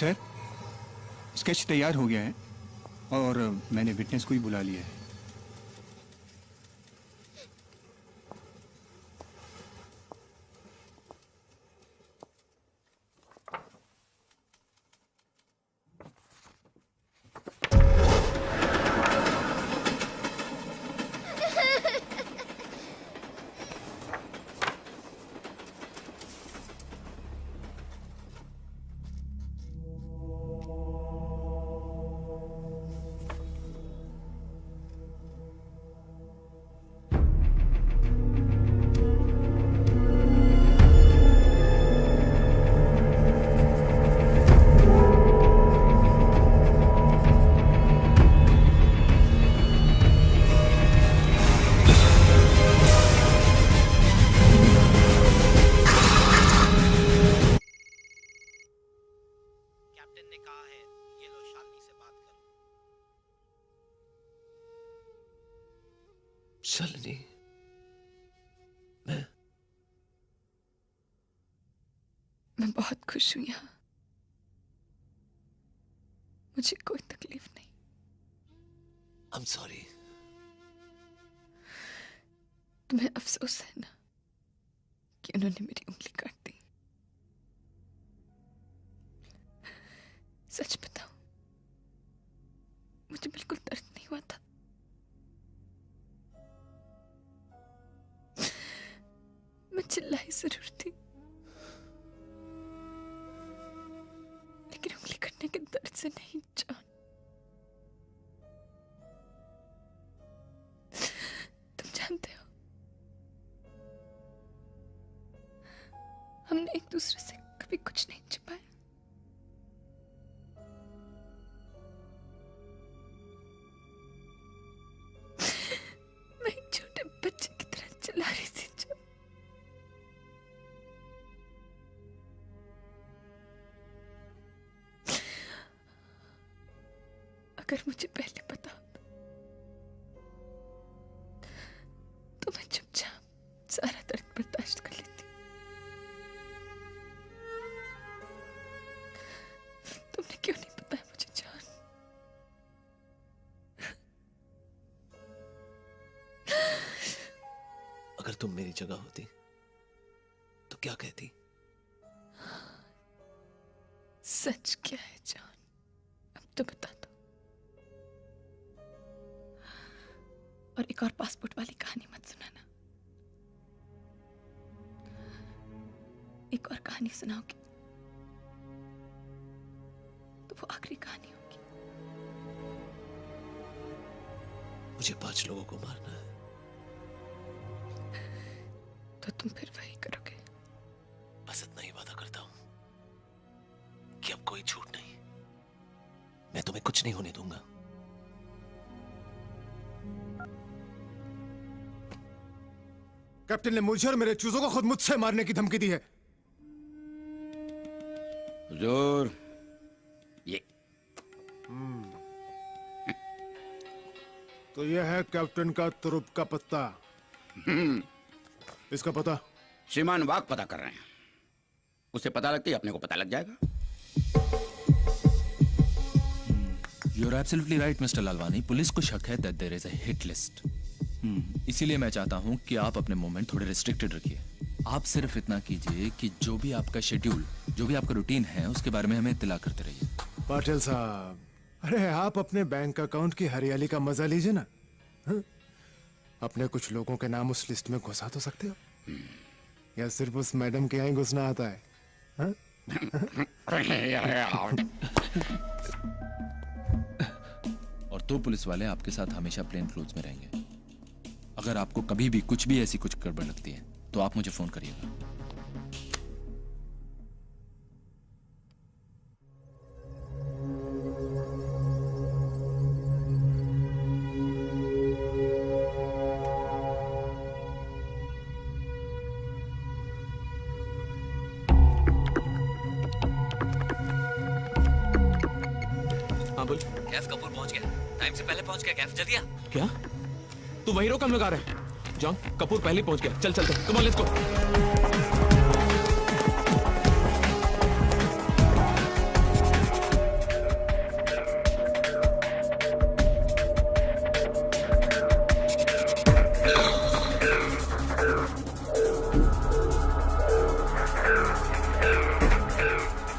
S: Sir, sketch तैयार हो गया है और मैंने विटनेस को ही बुला लिया है।
E: शालिनी,
C: मैं बहुत खुश हूं यहाँ। मुझे कोई तकलीफ नहीं।
E: I'm sorry।
C: तुम्हें अफसोस है ना कि उन्होंने मेरी उंगली काट दी। सच बताओ, मुझे बिल्कुल दर्द नहीं हुआ था। मैं चिल्लाई जरूर थी, लेकिन उंगली कटने के दर्द से नहीं जान। तुम जानते हो, हमने एक दूसरे से कभी कुछ नहीं छिपाया। मैं एक छोटे बच्चे की तरह चिल्ला रही थी जब अगर मुझे पहले पता होता तो मैं चुपचाप सारा दर्द बर्दाश्त कर लेती। तुमने क्यों नहीं बताया मुझे जान?
E: अगर तुम मेरी जगह होती तो क्या कहती?
C: सच क्या है जान, अब तो बता दो। और एक और पासपोर्ट वाली कहानी मत सुनाना। एक और कहानी सुनाओगे तो वो आखिरी कहानी होगी।
E: मुझे 5 लोगों को मारना है।
C: तो तुम फिर वही करोगे?
E: बस इतना ही वादा करता हूं कि अब कोई झूठ नहीं, मैं तुम्हें कुछ नहीं होने दूंगा।
N: कैप्टन ने मुझे और मेरे चूजों को खुद मुझसे मारने की धमकी दी है।
M: हुजूर, ये
N: तो ये है कैप्टन का तुरुप का पत्ता। इसका पता?
M: श्रीमान वाक पता कर रहे हैं, उसे पता लगती है अपने को पता लग जाएगा।
P: You are absolutely right mister Lalwani. Police को शक है that there is a hit list. इसीलिए मैं चाहता हूं कि आप अपने मूवमेंट थोड़े रिस्ट्रिक्टेड रखिए। आप सिर्फ इतना कीजिए कि जो भी आपका शेड्यूल, जो भी आपका रूटीन है, उसके बारे में हमें इत्तला करते रहिए।
N: पाटिल साहब, अरे आप अपने बैंक अकाउंट की हरियाली का मजा लीजिए ना। हाँ? अपने कुछ लोगों के नाम उस लिस्ट में घुसा तो सकते हो, या सिर्फ उस मैडम के यहाँ ही घुसना आता है? हाँ?
P: और 2 पुलिस वाले आपके साथ हमेशा प्लेन क्लोथ्स में रहेंगे। अगर आपको कभी भी कुछ भी ऐसी कुछ गड़बड़ लगती है तो आप मुझे फोन करिएगा।
H: हाँ बोल।
G: कैफ कपूर पहुंच गया, टाइम से पहले पहुंच गया। कैफ जल्दी आ।
H: क्या तू वही रोक, हम लोग आ रहे हैं। जॉन, कपूर पहले ही पहुंच गया। चल चलते, come on let's go.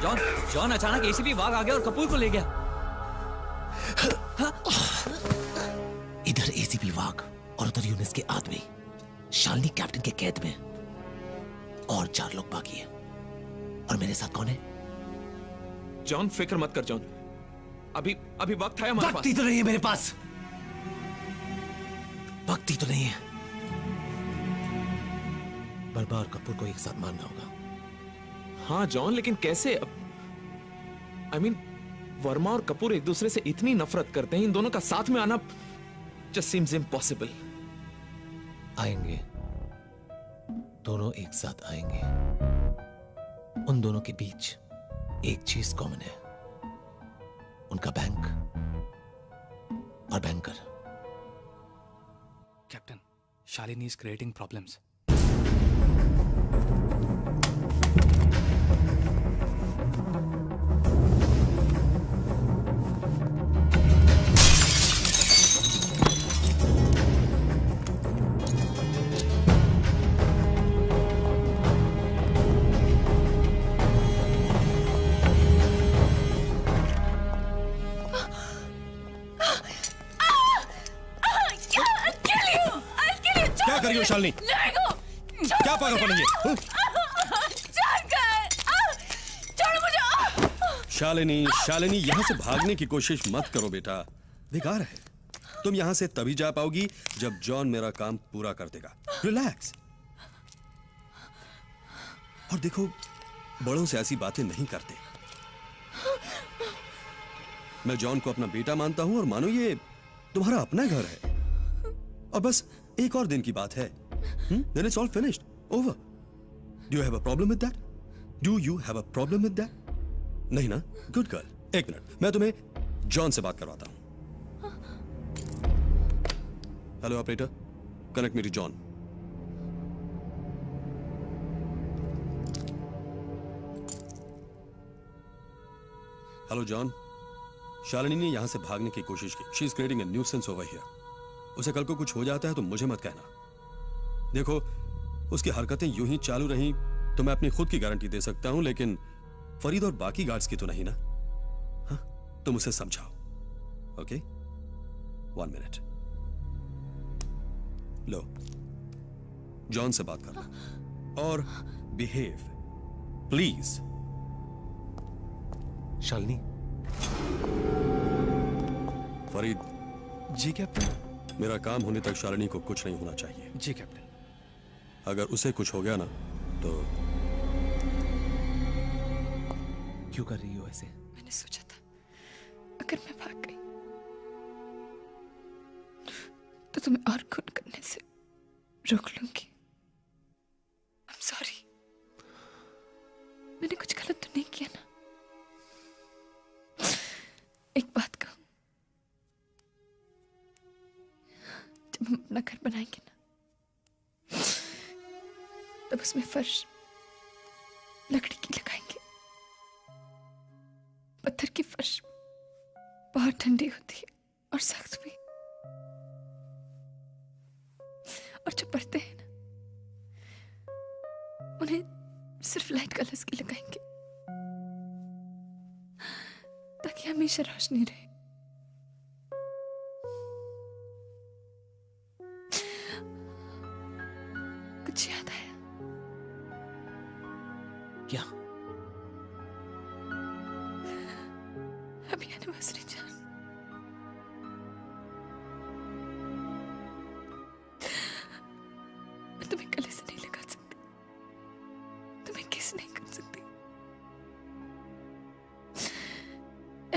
G: John, John अचानक एसीपी वाघ आ गया और कपूर को ले गया।
E: इधर एसीपी वाघ और उधर यूनिस के आदमी, शालिनी कैप्टन के कैद में, और 4 लोग बाकी हैं। और मेरे साथ कौन है?
H: जॉन फिक्र मत कर जॉन, अभी अभी वक्त है हमारे पास।
E: वक्त ही तो नहीं है मेरे पास, वक्त ही तो नहीं है। बर्बा और कपूर को एक साथ मारना होगा।
H: हाँ जॉन, लेकिन कैसे? आई मीन वर्मा और कपूर एक दूसरे से इतनी नफरत करते हैं, इन दोनों का साथ में आना just seems impossible।
E: आएंगे, दोनों एक साथ आएंगे। उन दोनों के बीच एक चीज कॉमन है, उनका बैंक और banker.
I: Captain, Shalini is creating problems।
D: क्या कर रही हो शालिनी?
Q: Let me go!
D: क्या पागलपन है ये?
Q: छोड़ मुझे।
D: शालिनी, शालिनी, यहां से भागने की कोशिश मत करो बेटा, बेकार है। तुम यहां से तभी जा पाओगी जब जॉन मेरा काम पूरा कर देगा। रिलैक्स। और देखो, बड़ों से ऐसी बातें नहीं करते। मैं जॉन को अपना बेटा मानता हूं और मानो ये तुम्हारा अपना घर है। और बस एक और दिन की बात है। Then it's all finished. Over. Do you have a problem with that? Do you have a problem with that? नहीं ना? Good girl. एक मिनट, मैं तुम्हें जॉन से बात करवाता हूं। Hello operator, connect me to John. Hello John, Shalini ने यहां से भागने की कोशिश की। She is creating a nuisance over here. उसे कल को कुछ हो जाता है तो मुझे मत कहना। देखो, उसकी हरकतें यूं ही चालू रहीं तो मैं अपनी खुद की गारंटी दे सकता हूं, लेकिन फरीद और बाकी गार्ड्स की तो नहीं ना। हाँ, तुम उसे समझाओ। Okay, 1 minute. लो, जॉन से बात करना और बिहेव प्लीज।
E: शालिनी।
D: फरीद।
U: जी कैप्टन।
D: मेरा काम होने तक शालिनी को कुछ नहीं होना चाहिए।
U: जी कैप्टन।
D: अगर उसे कुछ हो गया ना तो।
E: क्यों कर रही हो ऐसे?
C: मैंने सोचा था अगर मैं भाग गई तो तुम्हें और खून करने से रोक लूंगी। I'm sorry। मैंने कुछ गलत तो नहीं किया ना? एक बात कहूं, जब हम अपना घर बनाएंगे ना, तब उसमें फर्श लकड़ी की लगाएंगे। पत्थर की फर्श बहुत ठंडी होती है और सख्त भी। और जो पर्दे हैं ना, उन्हें सिर्फ लाइट कलर्स की लगाएंगे ताकि हमेशा रोशनी रहे। कुछ याद आया?
E: क्या?
C: अभी एनिवर्सरी जान। मैं तुम्हें गले से नहीं लगा सकती, तुम्हें किस नहीं कर सकती।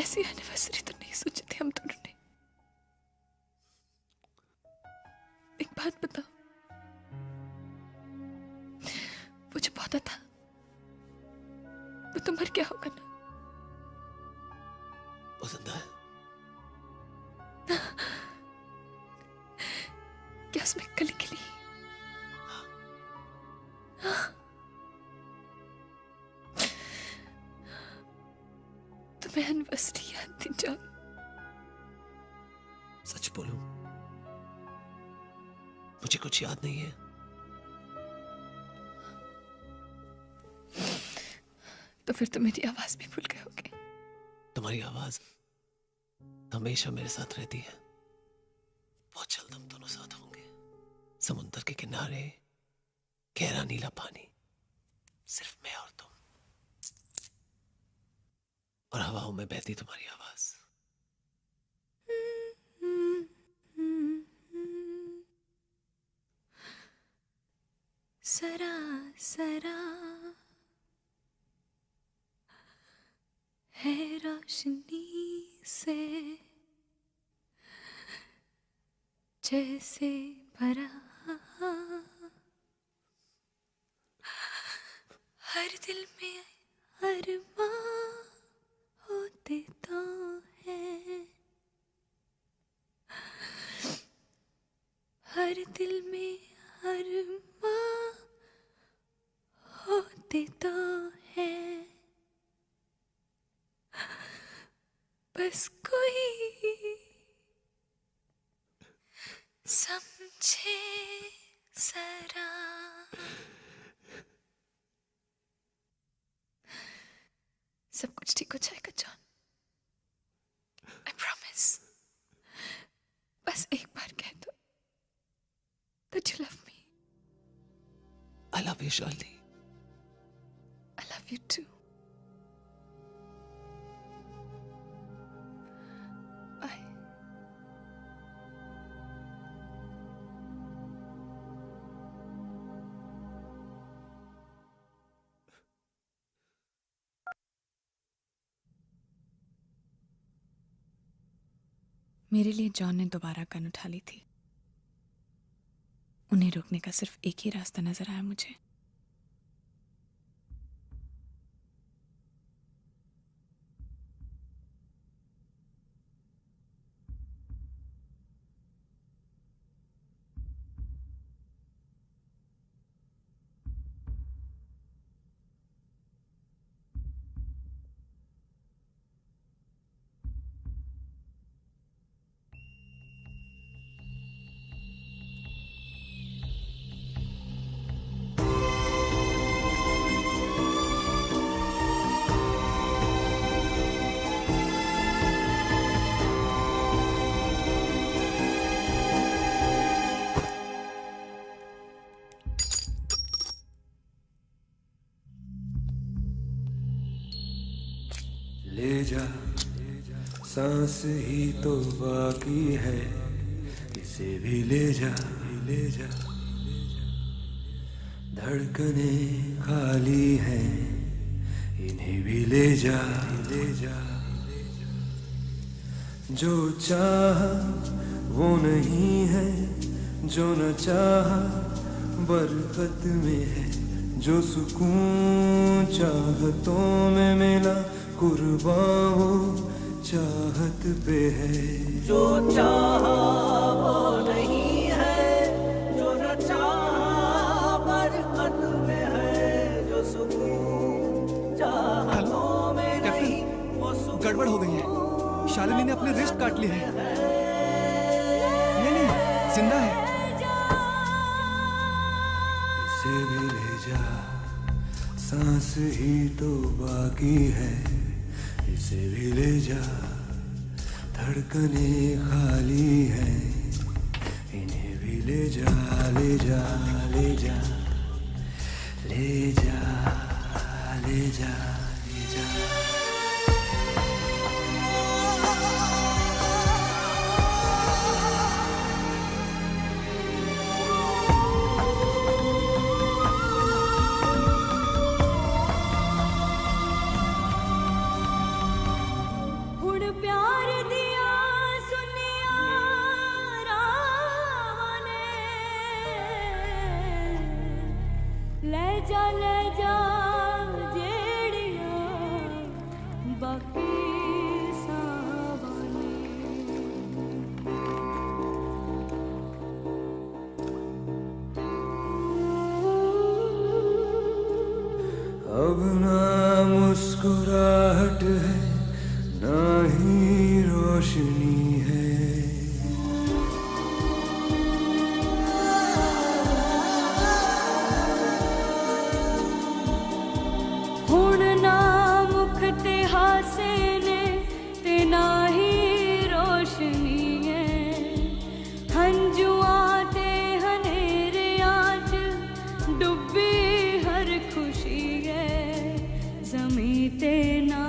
C: ऐसी एनिवर्सरी तो नहीं सोची थी हम दोनों ने। एक बात बताओ, वो जो पौधा था वो तो मर गया होगा ना?
E: वो जिंदा है।
C: क्या उसमें कली खिली? तुम्हें एनिवर्सरी याद थी जॉन?
E: सच बोलूं, मुझे कुछ याद नहीं है।
C: तो फिर तो मेरी आवाज भी भूल गए होगे।
E: तुम्हारी आवाज हमेशा मेरे साथ रहती है। बहुत जल्द हम दोनों साथ होंगे, समुद्र के किनारे, गहरा नीला पानी, सिर्फ मैं और तुम, और हवाओं में बहती तुम्हारी आवाज।
B: सरा सरा है रोशनी से जैसे भरा, हर दिल में अरमां होते तो हैं, हर दिल में अरमां होते तो हैं, बस कोई समझे जरा।
C: सब कुछ ठीक हो जाएगा जॉन, आई प्रॉमिस। बस एक बार कह दो that you love me।
E: I love you, Shirley.
C: I love you too. Bye. मेरे लिए जॉन ने दोबारा गन उठा ली थी। उन्हें रोकने का सिर्फ एक ही रास्ता नजर आया मुझे।
A: ले जा, सांस ही तो बाकी है, इसे भी ले जा, ले जा। धड़कने खाली हैं, इन्हें भी ले जा, ले जा। जो चाह वो नहीं है, जो न चाह बरकत में है। जो सुकून चाहतों में मिला, कुर्बान वो चाहत पे है।
V: जो चाहा वो नहीं है, जो न चाहा बरकत में है। जो सुकून चाहतों में नहीं, वो सुकून।
I: गड़बड़ हो गई है, शालिनी ने अपने रिस्ट काट लिए हैं। नहीं, जिंदा है।
A: इसे भी ले जा, सांस ही तो बाकी है, इसे भी ले जा। धड़कने खाली है, इन्हें भी ले जा, ले जा, ले जा, ले जा, ले जा, ले जा। अब ना मुस्कुराहट है, ना ही रोशनी है।
B: हुण ना मुख ते हासे ने, ते ना ही रोशनी है। हंजुआं ते हनेरियां च डुब्बी हर खुशी है। ज़मीं ते ना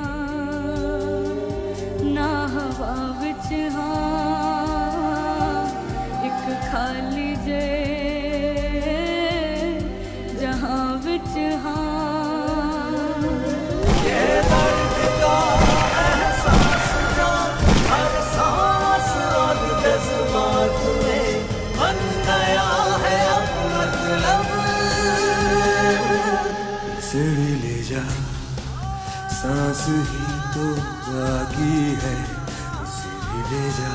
B: हवा विच हाँ, एक खाली जे जहां विच हाँ।
V: ये दर्द का एहसास जो हर सांस और जज्बात में बन गया है अब मतलब।
A: इसे भी ले जा, सांस ही तो बाकी है, इसे भी ले जा।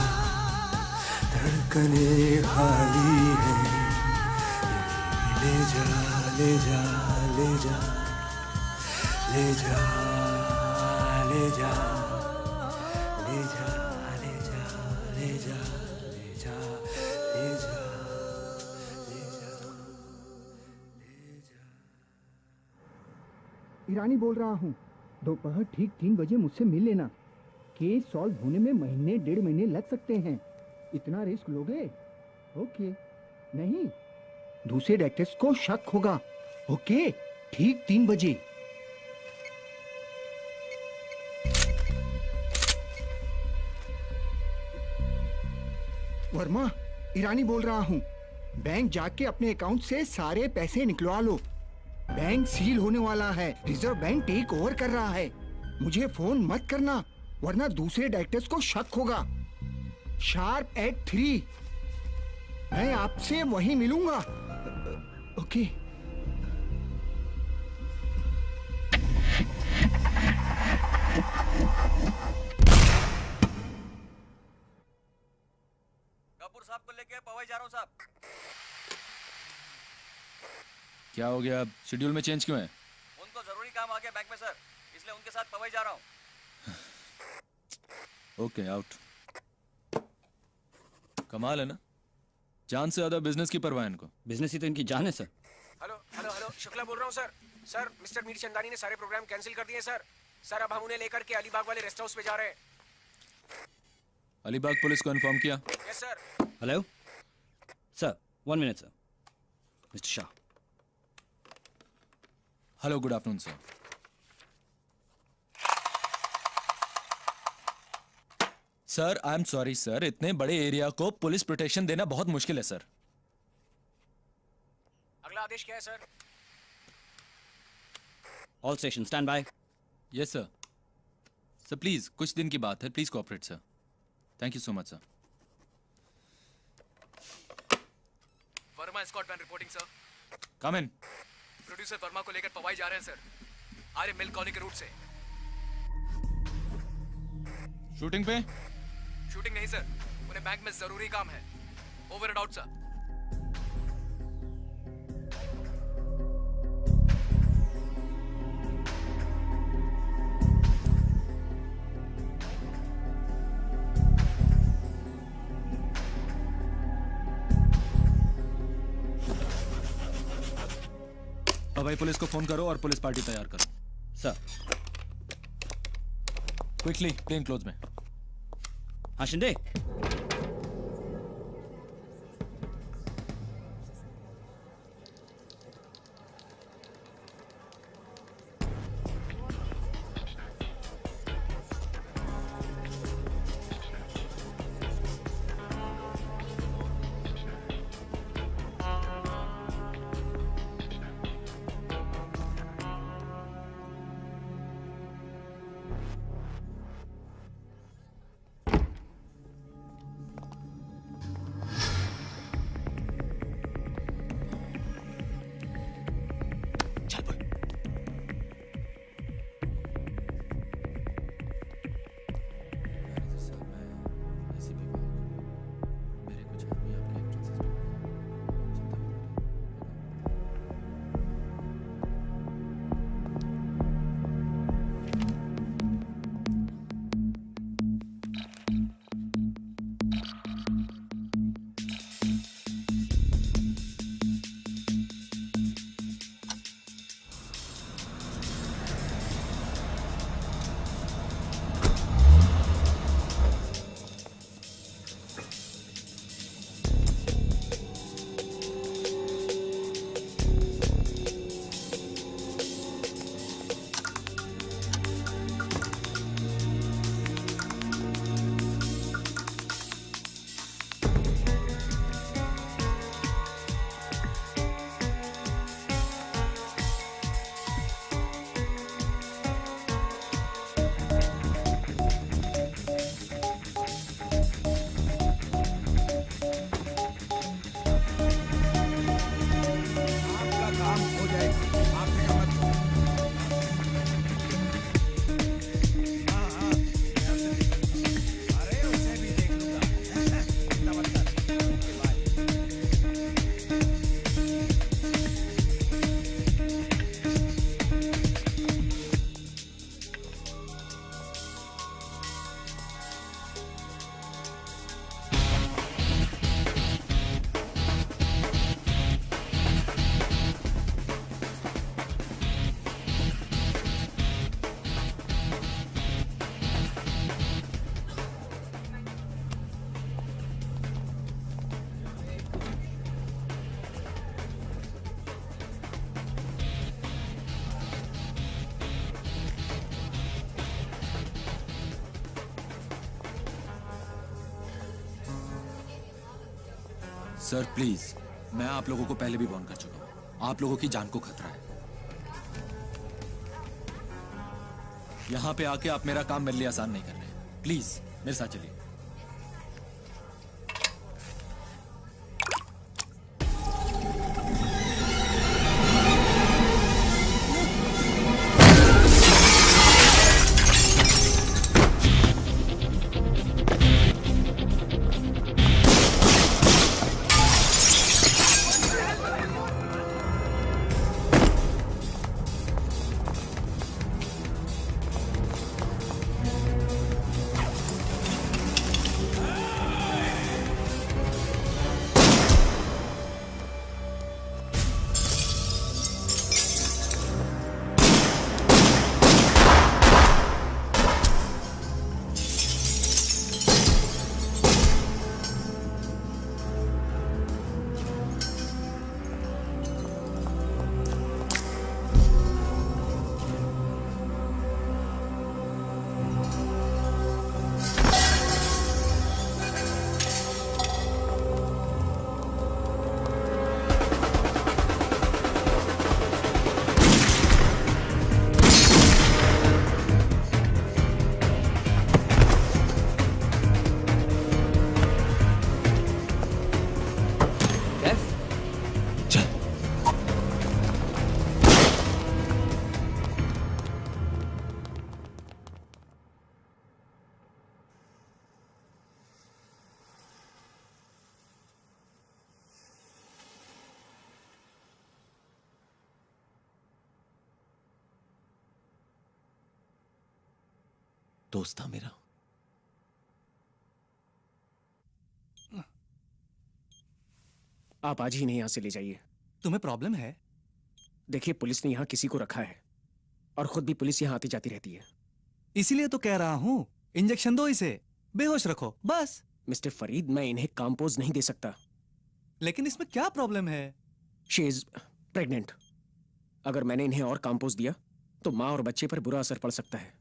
A: धड़कने खाली है, इन्हें भी ले जा, ले जा, ले जा, ले जा, ले जा, ले जा, ले जा, ले जा, ले जा, ले जा, ले जा।
S: ईरानी बोल रहा हूँ, दोपहर ठीक 3 बजे मुझसे मिल लेना। केस सॉल्व होने में महीने 1.5 महीने लग सकते हैं। इतना रिस्क लोगे? ओके। नहीं, दूसरे डॉक्टर्स को शक होगा। ओके, ठीक 3 बजे। वर्मा, ईरानी बोल रहा हूँ। बैंक जाके अपने अकाउंट से सारे पैसे निकलवा लो। बैंक सील होने वाला है। रिजर्व बैंक टेक ओवर कर रहा है। मुझे फोन मत करना, वरना दूसरे डायरेक्टर्स को शक होगा। शार्प एट 3 मैं आपसे वहीं मिलूंगा। ओके।
O: कपूर साहब को लेके पवई जा रहा हूँ साहब।
P: क्या हो गया? शेड्यूल में चेंज क्यों है?
O: उनको जरूरी काम आ गया बैंक में सर, इसलिए उनके साथ पवई जा रहा हूँ।
P: Okay, out. कमाल है ना, जान से ज्यादा बिजनेस की परवाह है इनको।
O: बिजनेस ही तो इनकी जान है sir.
J: Hello hello hello, Shukla बोल रहा हूँ sir. Sir, mister Mir Chandani ने सारे प्रोग्राम कैंसिल कर दिए सर। सर, अब हम उन्हें लेकर के अलीबाग वाले रेस्ट हाउस पे जा रहे हैं।
P: अलीबाग पुलिस को इन्फॉर्म किया?
J: Yes sir.
O: Hello sir, 1 minute sir. Mister Shah.
P: Hello, good afternoon sir. Sir, I am sorry sir, इतने बड़े एरिया को पुलिस प्रोटेक्शन देना बहुत मुश्किल है सर।
J: अगला आदेश क्या है sir?
O: All station stand by.
P: Yes sir. Sir please, कुछ दिन की बात है, please cooperate sir. Thank you so much sir.
I: Verma Scott van reporting sir.
P: Come in.
I: Producer Verma को लेकर पवाई जा रहे हैं सर, आर्य मिल कॉलोनी के रूट से।
P: शूटिंग पे?
I: शूटिंग नहीं सर, उन्हें बैंक में जरूरी काम है। Over and out sir.
P: Powai police को फोन करो और पुलिस पार्टी तैयार करो।
O: सर।
P: क्विकली, प्लेन क्लोज में।
O: हाँ शिंदे।
P: सर प्लीज, मैं आप लोगों को पहले भी वार्न कर चुका हूँ, आप लोगों की जान को खतरा है। यहाँ पे आके आप मेरा काम मेरे लिए आसान नहीं कर रहे। प्लीज मेरे साथ चलिए।
E: दोस्त था मेरा।
J: आप आज ही नहीं यहां से ले जाइए।
U: तुम्हें प्रॉब्लम है?
J: देखिए, पुलिस ने यहां किसी को रखा है और खुद भी पुलिस यहां आती जाती रहती है।
U: इसीलिए तो कह रहा हूं, इंजेक्शन दो इसे, बेहोश रखो बस।
J: मिस्टर फरीद, मैं इन्हें कंपोज नहीं दे सकता।
U: लेकिन इसमें क्या प्रॉब्लम है?
J: She is pregnant. अगर मैंने इन्हें और कंपोज दिया तो माँ और बच्चे पर बुरा असर पड़ सकता है।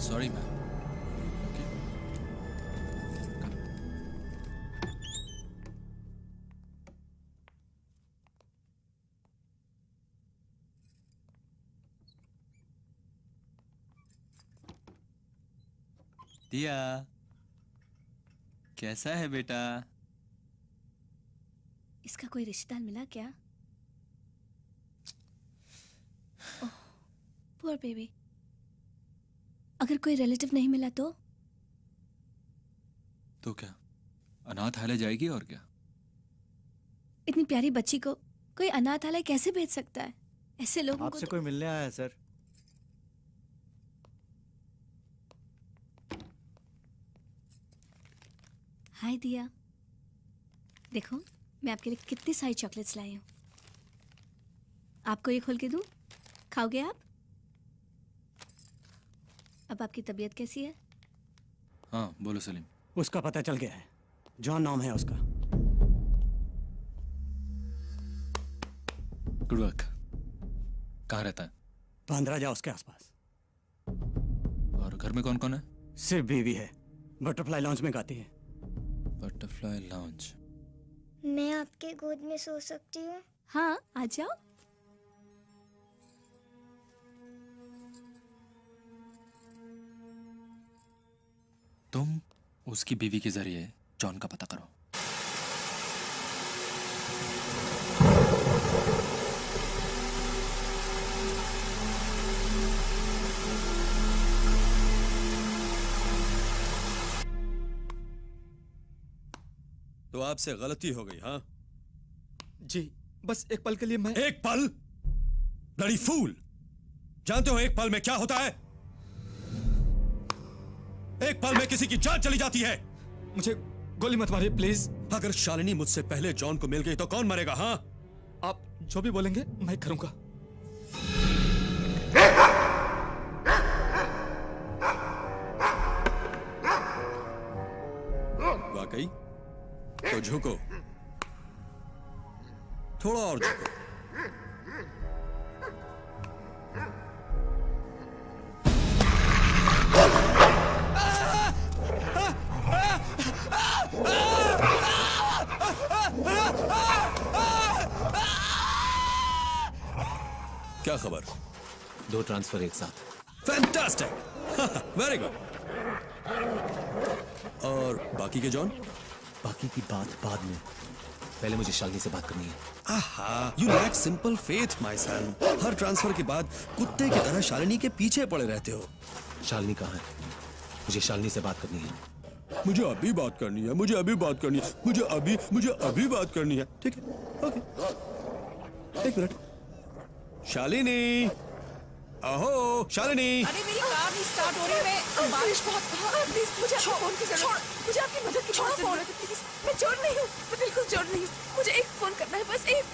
P: Sorry, ma'am. Okay. Come. दिया, कैसा है बेटा?
F: इसका कोई रिश्तेदार मिला क्या? ओह, पुअर बेबी। अगर कोई रिलेटिव नहीं मिला तो
P: क्या अनाथालय जाएगी और क्या?
F: इतनी प्यारी बच्ची को कोई अनाथालय कैसे भेज सकता है? ऐसे लोगों को
O: आपसे कोई मिलने आया है सर।
F: हाय दिया, देखो मैं आपके लिए कितनी सारी चॉकलेट्स लाई हूँ। आपको ये खोल के दूँ? खाओगे आप? अब आपकी तबीयत कैसी है?
P: हाँ बोलो सलीम।
O: उसका पता चल गया है, जॉन नाम है उसका।
P: Good work. कहाँ रहता है?
O: 15 जा उसके आसपास।
P: और घर में कौन कौन है?
O: सिर्फ बीवी है, बटरफ्लाई लॉन्च में गाती है।
P: Butterfly launch.
L: मैं आपके गोद में सो सकती हूँ?
F: हाँ, आ जाओ।
P: तुम उसकी बीवी के जरिए जॉन का पता करो।
D: तो आपसे गलती हो गई, हाँ?
L: जी, बस एक पल के लिए मैं।
D: एक पल? Bloody fool! जानते हो एक पल में क्या होता है? एक पल में किसी की जान चली जाती है।
L: मुझे गोली मत मारिए प्लीज।
D: अगर शालिनी मुझसे पहले जॉन को मिल गई तो कौन मरेगा, हाँ?
L: आप जो भी बोलेंगे मैं करूंगा।
D: वाकई? तो झुको, थोड़ा और झुको। क्या खबर?
E: 2 ट्रांसफर एक साथ।
D: Fantastic, very good. और बाकी के जॉन?
E: बाकी की बात बाद में, पहले मुझे शालिनी से बात करनी है।
D: आहा, you lack simple faith, my son. Her transfer के बाद कुत्ते की तरह शालिनी के पीछे पड़े रहते हो।
E: शालिनी कहाँ है? मुझे शालिनी से बात करनी है।
D: मुझे अभी बात करनी है, मुझे अभी बात करनी है, मुझे अभी बात करनी है। ठीक है, ओके। 1 मिनट। शालिनी, अहो शालिनी।
Q: अरे मेरी कार नहीं स्टार्ट हो रही है, बारिश बहुत। प्लीज मुझे आपके फोन की जरूरत है। मुझे आपकी मदद की बहुत जरूरत है प्लीज। मैं चोर नहीं हूँ, मैं बिल्कुल चोर नहीं हूँ। मुझे एक फोन करना है, बस एक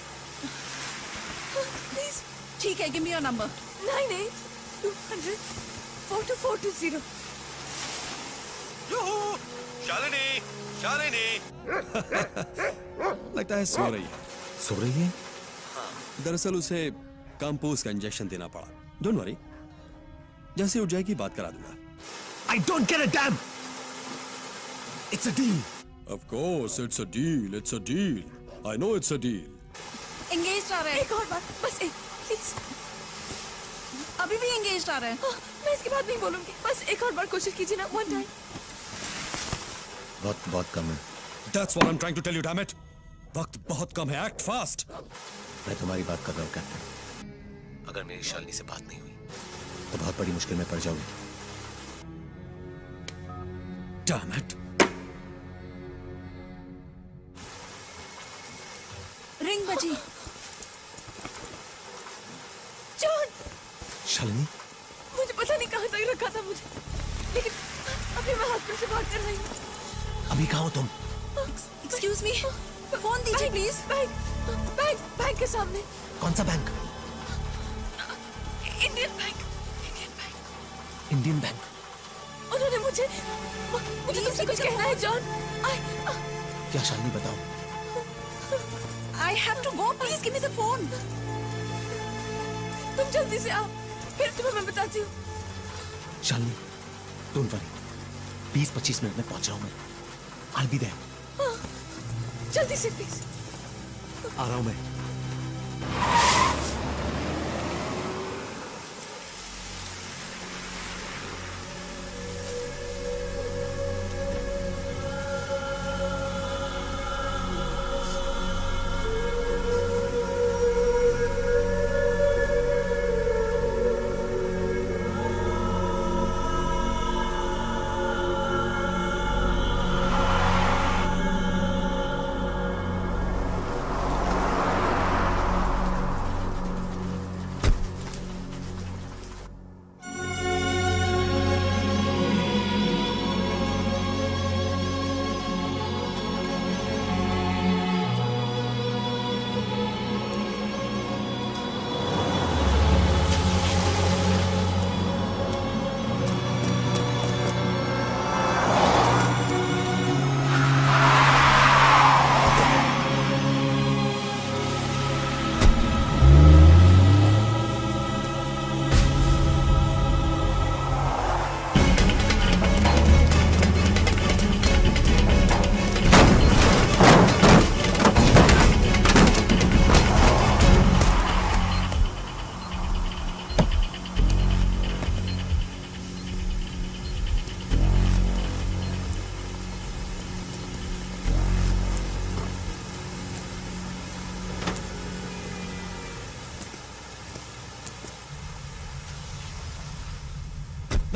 Q: प्लीज। ठीक है, give me your number. 98 200 4220।
D: Shalini, Shalini. लगता है सो रही है।
E: सो रही है?
D: दरअसल उसे कंपोज का इंजेक्शन देना पड़ा। डोंट वरी, जैसे उठ जाएगी बात करा दूंगा।
E: I don't get a damn. It's a deal.
D: Of course, it's a deal. It's a deal. I know it's a deal.
Q: Engage आ रहा है। एक और बार, बस एक प्लीज। अभी भी एंगेज आ रहा है। मैं इसके बाद नहीं बोलूंगी, बस एक और बार कोशिश कीजिए ना, वन टाइम।
E: वक्त बहुत कम है।
D: That's what I'm trying to tell you, damn it. वक्त बहुत कम है, act fast.
E: मैं तुम्हारी बात कर रहा हूँ कैप्टन। अगर मेरी शालिनी से बात नहीं हुई तो बहुत बड़ी मुश्किल में पड़ जाओगे।
D: Damn it.
Q: रिंग बजी। जॉन।
E: शालिनी,
Q: मुझे पता नहीं कहाँ तक रखा था मुझे, लेकिन अभी मैं हॉस्पिटल से भाग कर रही हूँ।
E: अभी कहाँ हो तुम?
Q: एक्सक्यूज मी, फोन दीजिए प्लीज। बैंक के सामने।
E: कौन सा bank?
Q: Indian bank.
E: Indian bank.
Q: उन्होंने मुझे तुमसे कुछ कहना है जॉन।
E: क्या शालिनी, बताओ।
Q: I have to go. Please give me the phone. तुम जल्दी से आओ, फिर तुम्हें मैं बताती हूँ।
E: शालिनी, डोंट वरी, 20-25 मिनट में पहुंच जाऊँ मैं। I'll be there.
Q: जल्दी से प्लीज।
E: आ रहा हूँ मैं।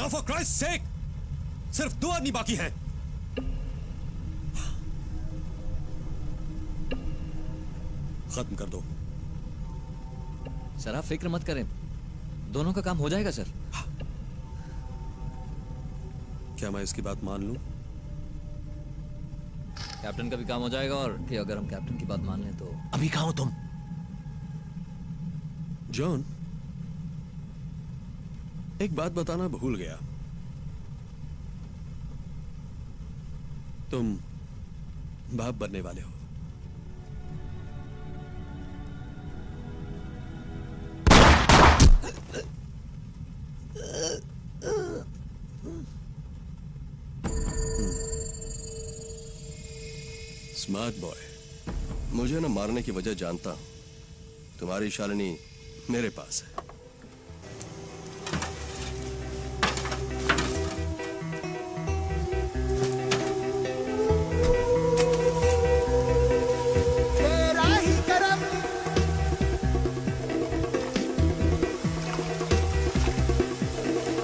E: फॉर क्राइस्ट सेक, सिर्फ 2 आदमी बाकी हैं। खत्म कर दो।
G: सर आप फिक्र मत करें, दोनों का काम हो जाएगा सर।
D: क्या मैं इसकी बात मान लूं?
G: कैप्टन का भी काम हो जाएगा, और कि अगर हम कैप्टन की बात मान लें तो।
E: अभी कहाँ हो तुम?
D: जॉन, एक बात बताना भूल गया। तुम बाप बनने वाले हो। Smart boy. मुझे न मारने की वजह जानता हूं। तुम्हारी शालिनी मेरे पास है।
S: तेरा ही करम,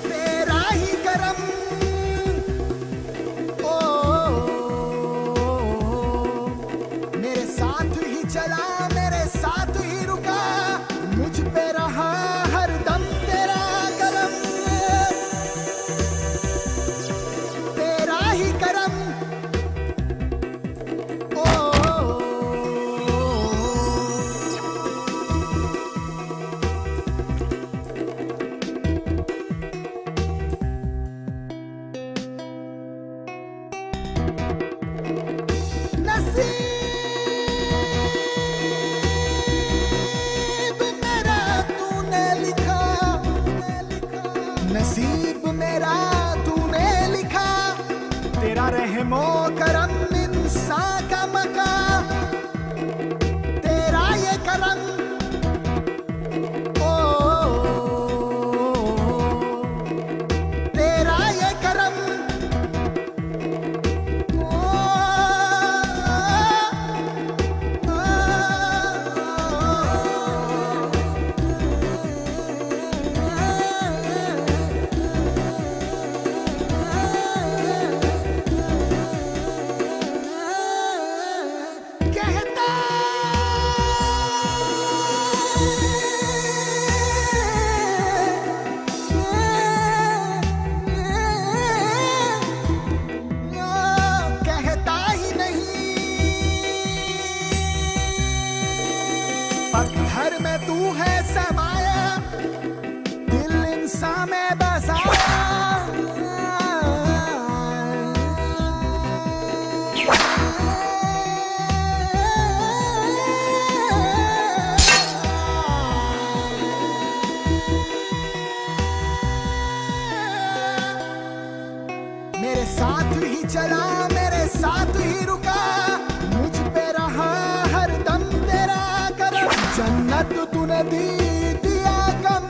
S: तेरा ही करम, ओ, मेरे साथ ही चला, मेरे साथ ही रुका, मुझ पे रहा हर दम तेरा करम, तेरा ही करम, ओ, नसीब मेरा तूने लिखा, नसीब मेरा तूने लिखा, तेरा रहमो करम इंसान का मका, तेरा ये करम, ओ, तेरा ये करम, कहता कहता ही नहीं, पत्थर में तू है समाया, दिल इंसान में बसाया, मेरे साथ ही चला, मेरे साथ ही रुका, मुझ पे रहा हर दम तेरा करम, जन्नत तूने दी, दिया गम,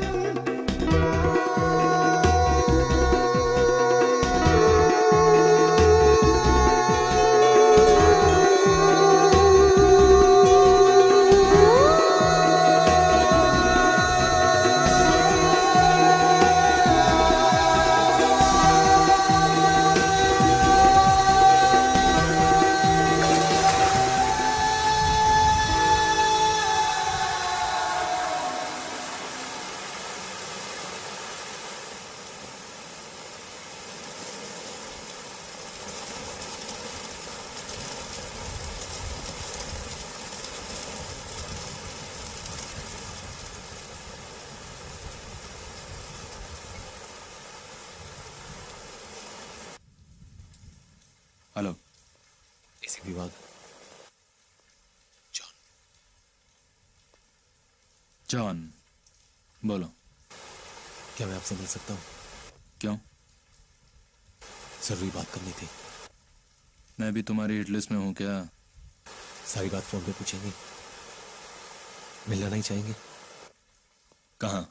P: हेलो,
E: एसीपी विभाग।
P: जॉन, बोलो।
E: क्या मैं आपसे मिल सकता हूँ?
P: क्यों?
E: जरूरी बात करनी थी।
P: मैं भी तुम्हारी हिट लिस्ट में हूँ क्या?
E: सारी बात फोन पे पूछेंगे, मिलना नहीं चाहेंगे?
P: कहाँ?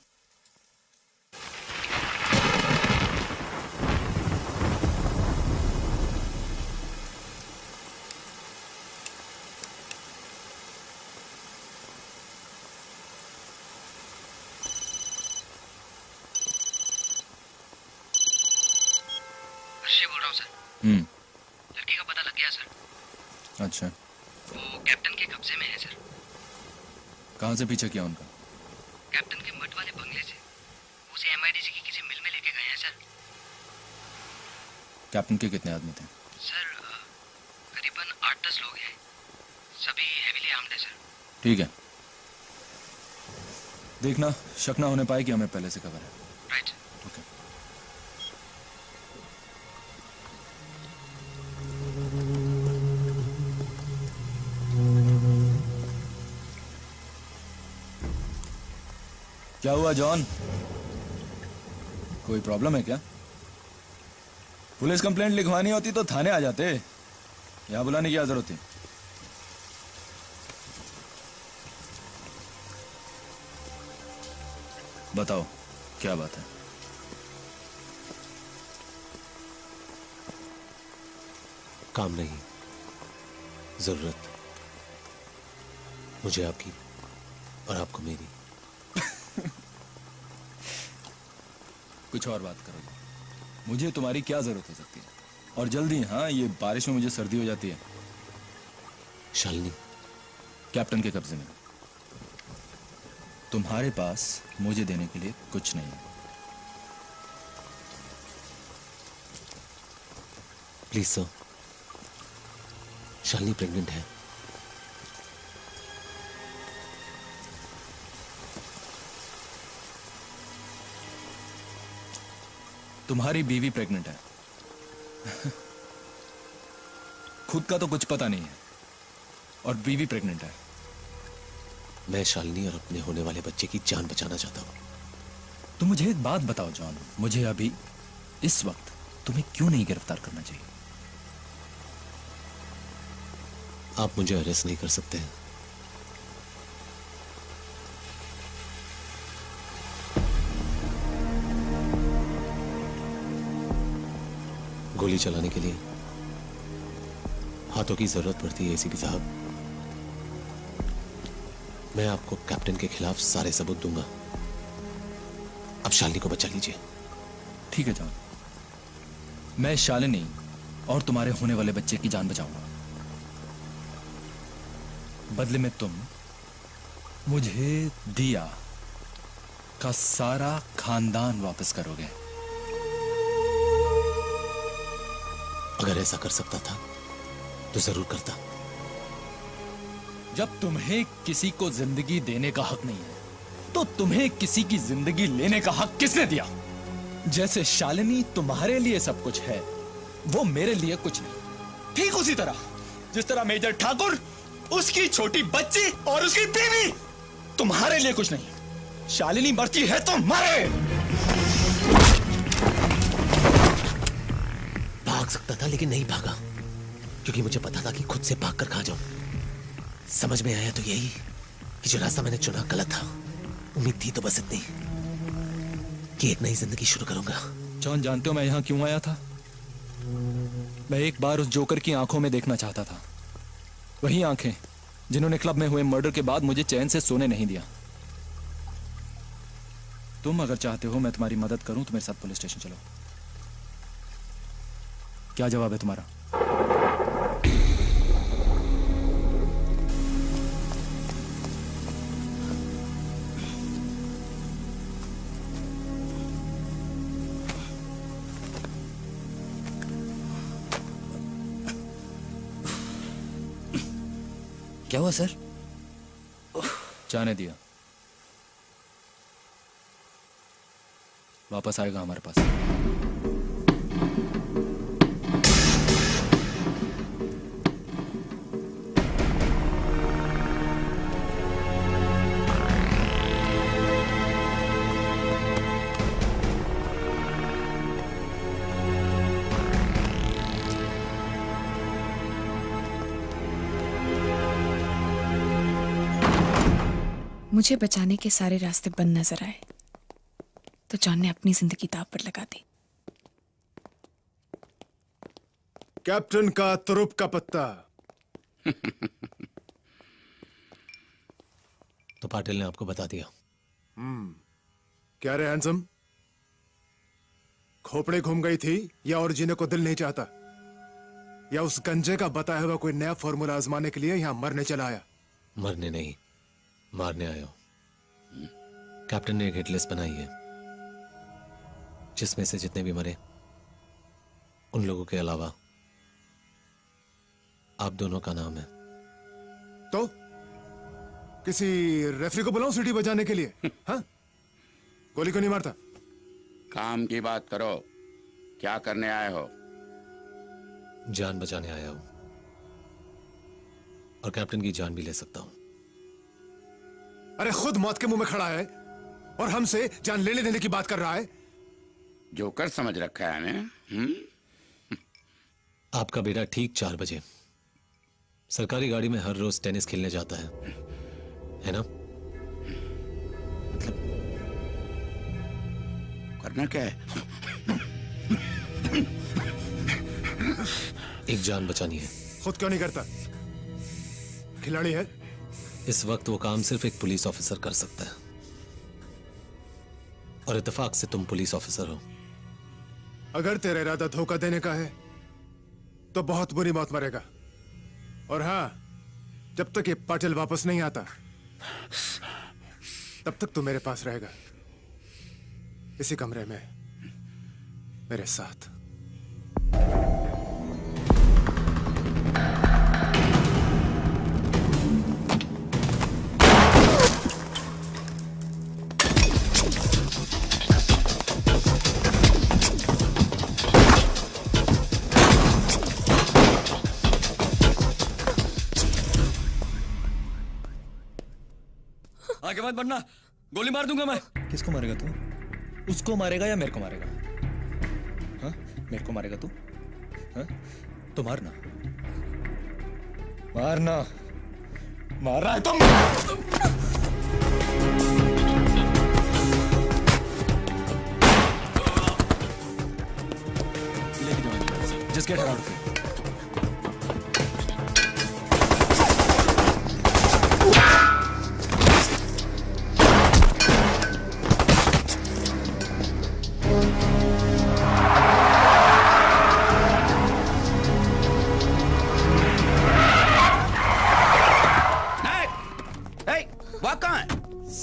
K: रहा हूँ सर। लड़की का पता लग गया सर।
P: अच्छा,
K: वो कैप्टन के कब्जे में है सर।
P: कहाँ से पीछा किया उनका?
K: कैप्टन के मठ वाले बंगले से। उसे एमआईडीसी की किसी मिल में लेके गए हैं सर।
P: कैप्टन के कितने आदमी थे?
K: सर करीबन 8-10 लोग हैं, सभी हेवीली आर्म्ड है सर।
P: ठीक है, देखना शक ना होने पाए कि हमें पहले से खबर है।
K: राइट।
P: ओके। क्या हुआ जॉन? कोई प्रॉब्लम है क्या? पुलिस कंप्लेंट लिखवानी होती तो थाने आ जाते, यहां बुलाने की क्या जरूरत थी? बताओ क्या बात है?
E: काम नहीं, जरूरत। मुझे आपकी और आपको मेरी।
P: कुछ और बात करो। मुझे तुम्हारी क्या जरूरत हो सकती है? और जल्दी। हाँ, ये बारिश में मुझे सर्दी हो जाती है।
E: शालिनी
P: कैप्टन के कब्जे में। तुम्हारे पास मुझे देने के लिए कुछ नहीं है।
E: प्लीज सर, शालिनी प्रेग्नेंट है।
P: तुम्हारी बीवी प्रेग्नेंट है। खुद का तो कुछ पता नहीं है और बीवी प्रेग्नेंट है।
E: मैं शालिनी और अपने होने वाले बच्चे की जान बचाना चाहता हूं।
P: तुम मुझे एक बात बताओ जॉन, मुझे अभी इस वक्त तुम्हें क्यों नहीं गिरफ्तार करना चाहिए?
E: आप मुझे अरेस्ट नहीं कर सकते हैं। गोली चलाने के लिए हाथों की जरूरत पड़ती है एसीपी साहब। मैं आपको कैप्टन के खिलाफ सारे सबूत दूंगा। अब शालिनी को बचा लीजिए।
P: ठीक है जॉन, मैं शालिनी और तुम्हारे होने वाले बच्चे की जान बचाऊंगा। बदले में तुम मुझे दिया का सारा खानदान वापस करोगे।
E: अगर ऐसा कर सकता था तो जरूर करता।
P: जब तुम्हें किसी को जिंदगी देने का हक नहीं है तो तुम्हें किसी की जिंदगी लेने का हक किसने दिया? जैसे शालिनी तुम्हारे लिए सब कुछ है, वो मेरे लिए कुछ नहीं। ठीक उसी तरह जिस तरह मेजर ठाकुर, उसकी छोटी बच्ची और उसकी बीवी तुम्हारे लिए कुछ नहीं। शालिनी मरती है तो मरे।
E: भाग सकता था लेकिन नहीं भागा, क्योंकि मुझे पता था कि खुद से भाग कर खा जाऊं। समझ में आया तो यही कि जो रास्ता मैंने चुना गलत था। उम्मीद थी तो बस इतनी कि एक नई जिंदगी शुरू करूंगा।
P: जॉन, जानते हो मैं यहां क्यों आया था? मैं एक बार उस जोकर की आंखों में देखना चाहता था। वही आंखें जिन्होंने क्लब में हुए मर्डर के बाद मुझे चैन से सोने नहीं दिया। तुम अगर चाहते हो मैं तुम्हारी मदद करूं तो मेरे साथ पुलिस स्टेशन चलो। क्या जवाब है तुम्हारा?
O: क्या हुआ सर?
P: जाने दिया। वापस आएगा हमारे पास।
C: मुझे बचाने के सारे रास्ते बंद नजर आए तो जॉन ने अपनी जिंदगी दांव पर लगा दी।
N: कैप्टन का तुरुप का पत्ता।
E: तो पाटिल ने आपको बता दिया?
N: क्या रे हैंडसम, खोपड़े घूम गई थी या और जीने को दिल नहीं चाहता, या उस गंजे का बताया हुआ कोई नया फॉर्मूला आजमाने के लिए यहां मरने चला आया?
E: मरने नहीं, मारने आया हूं। कैप्टन ने एक हिट लिस्ट बनाई है जिसमें से जितने भी मरे उन लोगों के अलावा आप दोनों का नाम है।
N: तो किसी रेफरी को बुलाऊं सीटी बजाने के लिए? हाँ, गोली क्यों नहीं मारता?
M: काम की बात करो, क्या करने आए हो?
E: जान बचाने आया हूं और कैप्टन की जान भी ले सकता हूं।
N: अरे खुद मौत के मुंह में खड़ा है और हमसे जान लेने देने की बात कर रहा है।
M: जोकर समझ रखा है हमें।
E: आपका बेटा ठीक 4 बजे सरकारी गाड़ी में हर रोज टेनिस खेलने जाता है ना?
M: करना क्या है?
E: एक जान बचानी है।
N: खुद क्यों नहीं करता? खिलाड़ी है।
E: इस वक्त वो काम सिर्फ एक पुलिस ऑफिसर कर सकता है और इत्तेफाक से तुम पुलिस ऑफिसर हो।
N: अगर तेरा इरादा धोखा देने का है तो बहुत बुरी मौत मरेगा। और हाँ, जब तक ये पाटिल वापस नहीं आता तब तक तू मेरे पास रहेगा, इसी कमरे में मेरे साथ।
U: आगे मत बढ़ना, गोली मार दूंगा मैं।
P: किसको मारेगा तू? उसको मारेगा या मेरे को मारेगा? हाँ, मेरे को मारेगा तू? हाँ, तो मारना, मारना, मार रहा है तुम। लेके जाओ, just get her out of here.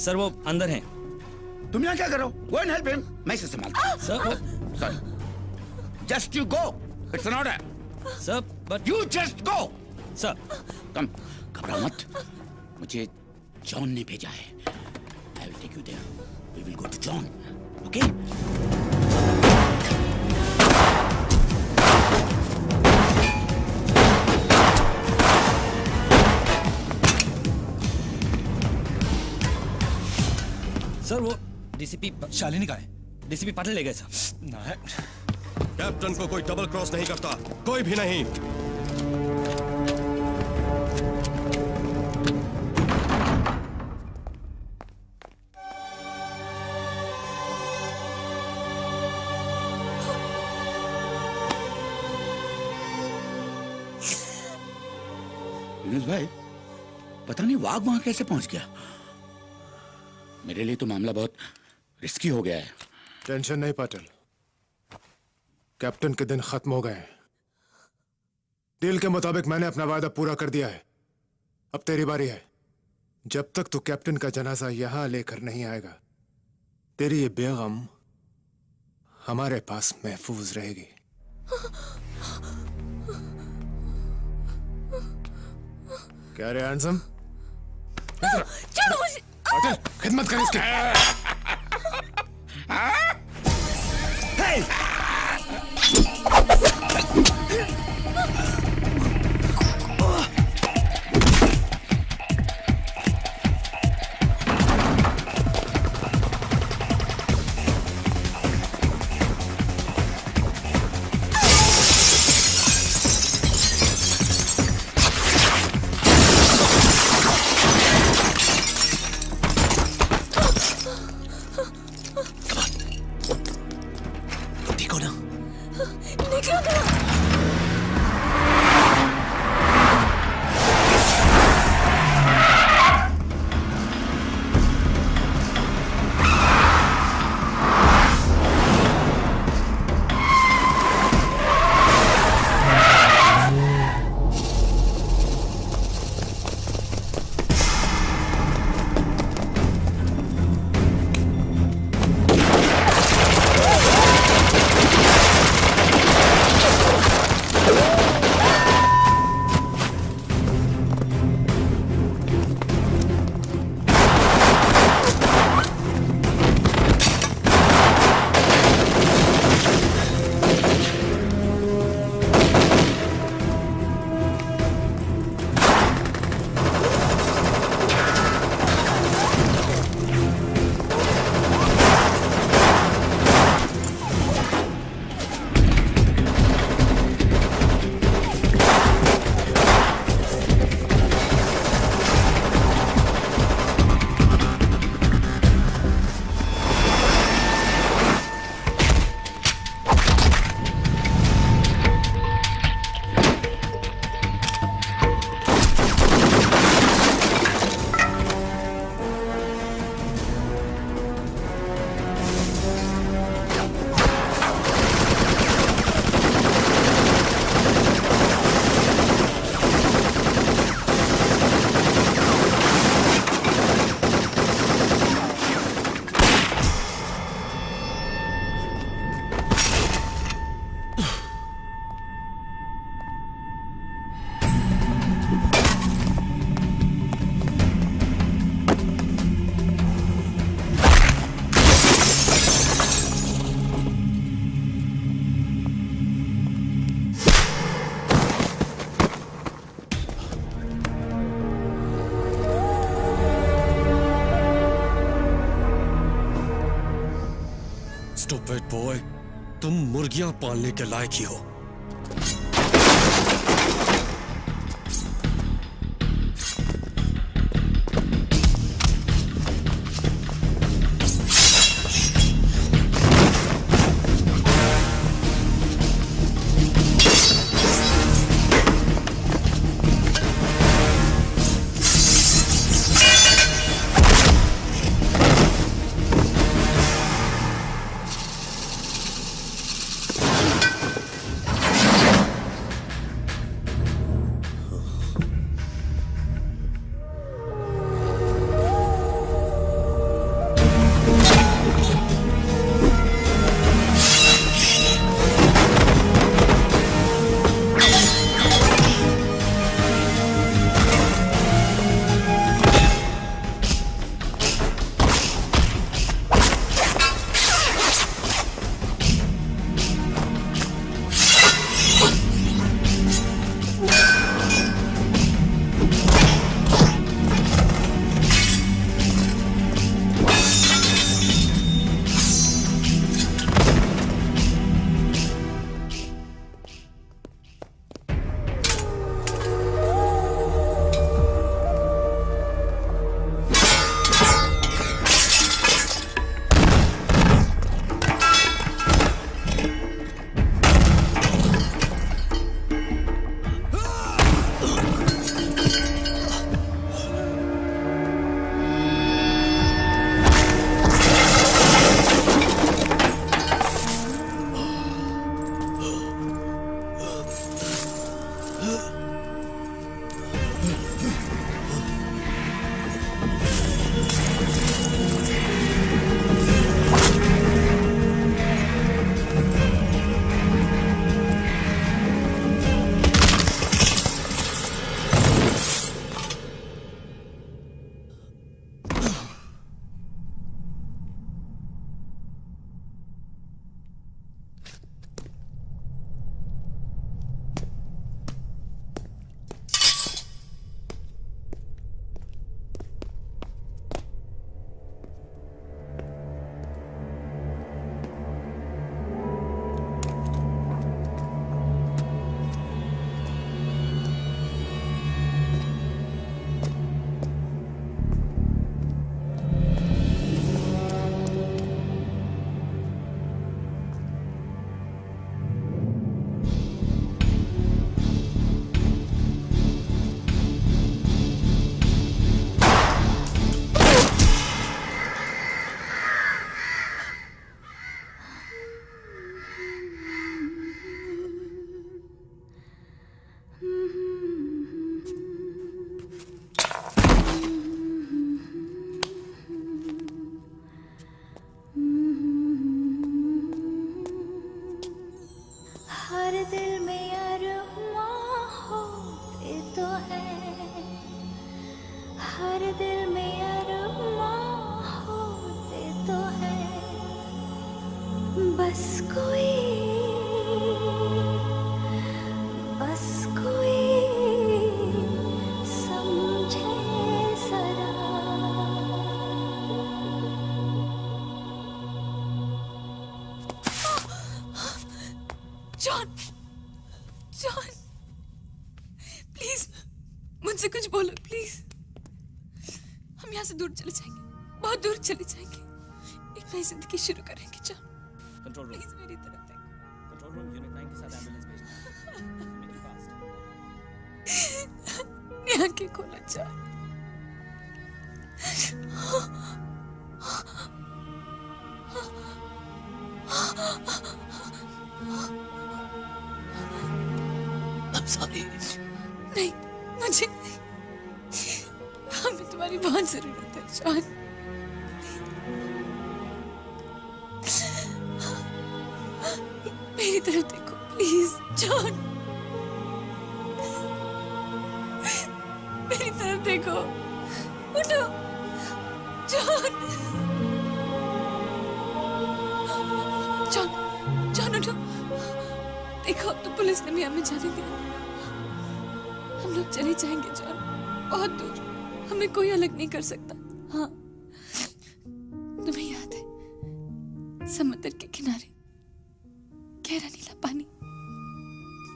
O: Sir वो अंदर हैं।
M: तुम यहाँ क्या करो? Go and help him. मैं इसे संभालता हूँ।
O: सर वो
M: Sorry. Just you go. It's an order.
O: Sir but
M: You just go.
O: Sir
M: come, घबराओ मत। मुझे जॉन ने भेजा है। I will take you there. We will go to John. Okay?
O: Sir वो डीसीपी
P: शालिनी का है।
O: डीसीपी पाटिल ले गए सर।
D: कैप्टन को कोई डबल क्रॉस नहीं करता, कोई भी नहीं।
M: यूनुस भाई, पता नहीं वाघ वहां कैसे पहुंच गया। मेरे लिए तो मामला बहुत रिस्की हो गया है।
N: टेंशन नहीं पाटिल, कैप्टन के दिन खत्म हो गए। डील के मुताबिक मैंने अपना वादा पूरा कर दिया है। अब तेरी बारी है। जब तक तू कैप्टन का जनाजा यहां लेकर नहीं आएगा, तेरी ये बेगम हमारे पास महफूज रहेगी। क्या रे हैंडसम? पाटिल, खिदमत कर इसकी।
D: बॉय, तुम मुर्गियां पालने के लायक ही हो।
Q: जॉन, जॉन, प्लीज मुझसे कुछ बोलो प्लीज। हम यहाँ से दूर चले जाएंगे, बहुत दूर चले जाएंगे, एक नई जिंदगी शुरू करेंगे। जॉन
O: कंट्रोल रूम,
Q: प्लीज मेरी तरफ देखो।
O: कंट्रोल रूम यूनिट 9 के साथ एम्बुलेंस भेजना।
Q: आंखें खोलो जॉन।
G: I'm sorry.
Q: नहीं, मुझे हमें तुम्हारी बहुत जरूरत है जॉन। मेरी तरफ देखो प्लीज जॉन, मेरी तरफ देखो, उठो जॉन, जॉन, जॉन उठो। देखो अब तो पुलिस ने भी हमें जाने दिया, हम लोग चले जाएंगे जॉन, बहुत दूर, हमें कोई अलग नहीं कर सकता। हाँ तुम्हें याद है समुद्र के किनारे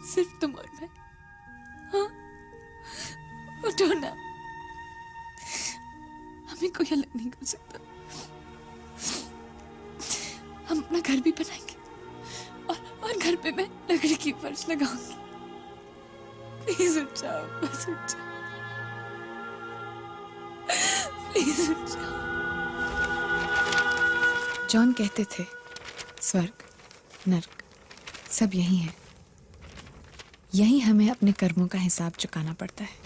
Q: सिर्फ तुम और मैं। हाँ, उठो ना, हमें कोई अलग नहीं कर सकता। हम अपना घर भी बनाएंगे और घर पे मैं लकड़ी की फर्श लगाऊंगी। प्लीज उठ जाओ, बस उठ जाओ, प्लीज उठ जाओ।
C: जॉन कहते थे स्वर्ग नर्क सब यही है, यही हमें अपने कर्मों का हिसाब चुकाना पड़ता है।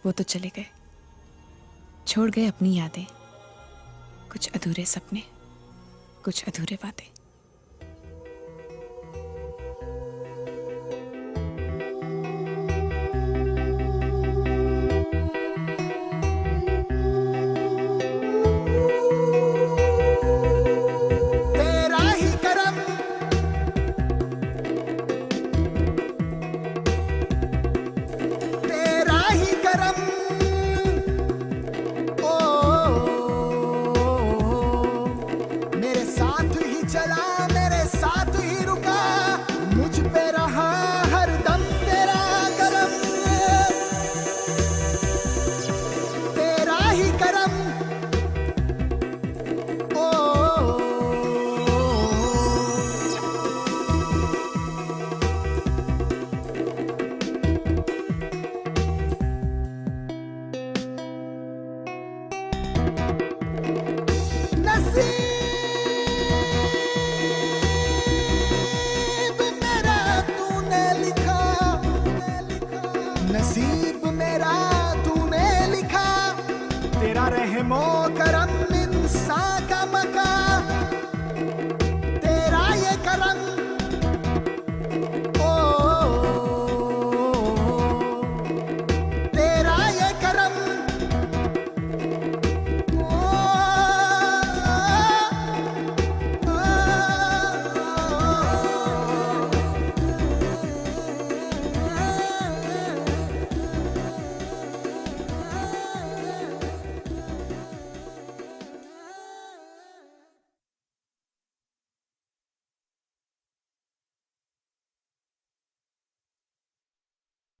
C: वो तो चले गए, छोड़ गए अपनी यादें, कुछ अधूरे सपने, कुछ अधूरे वादे।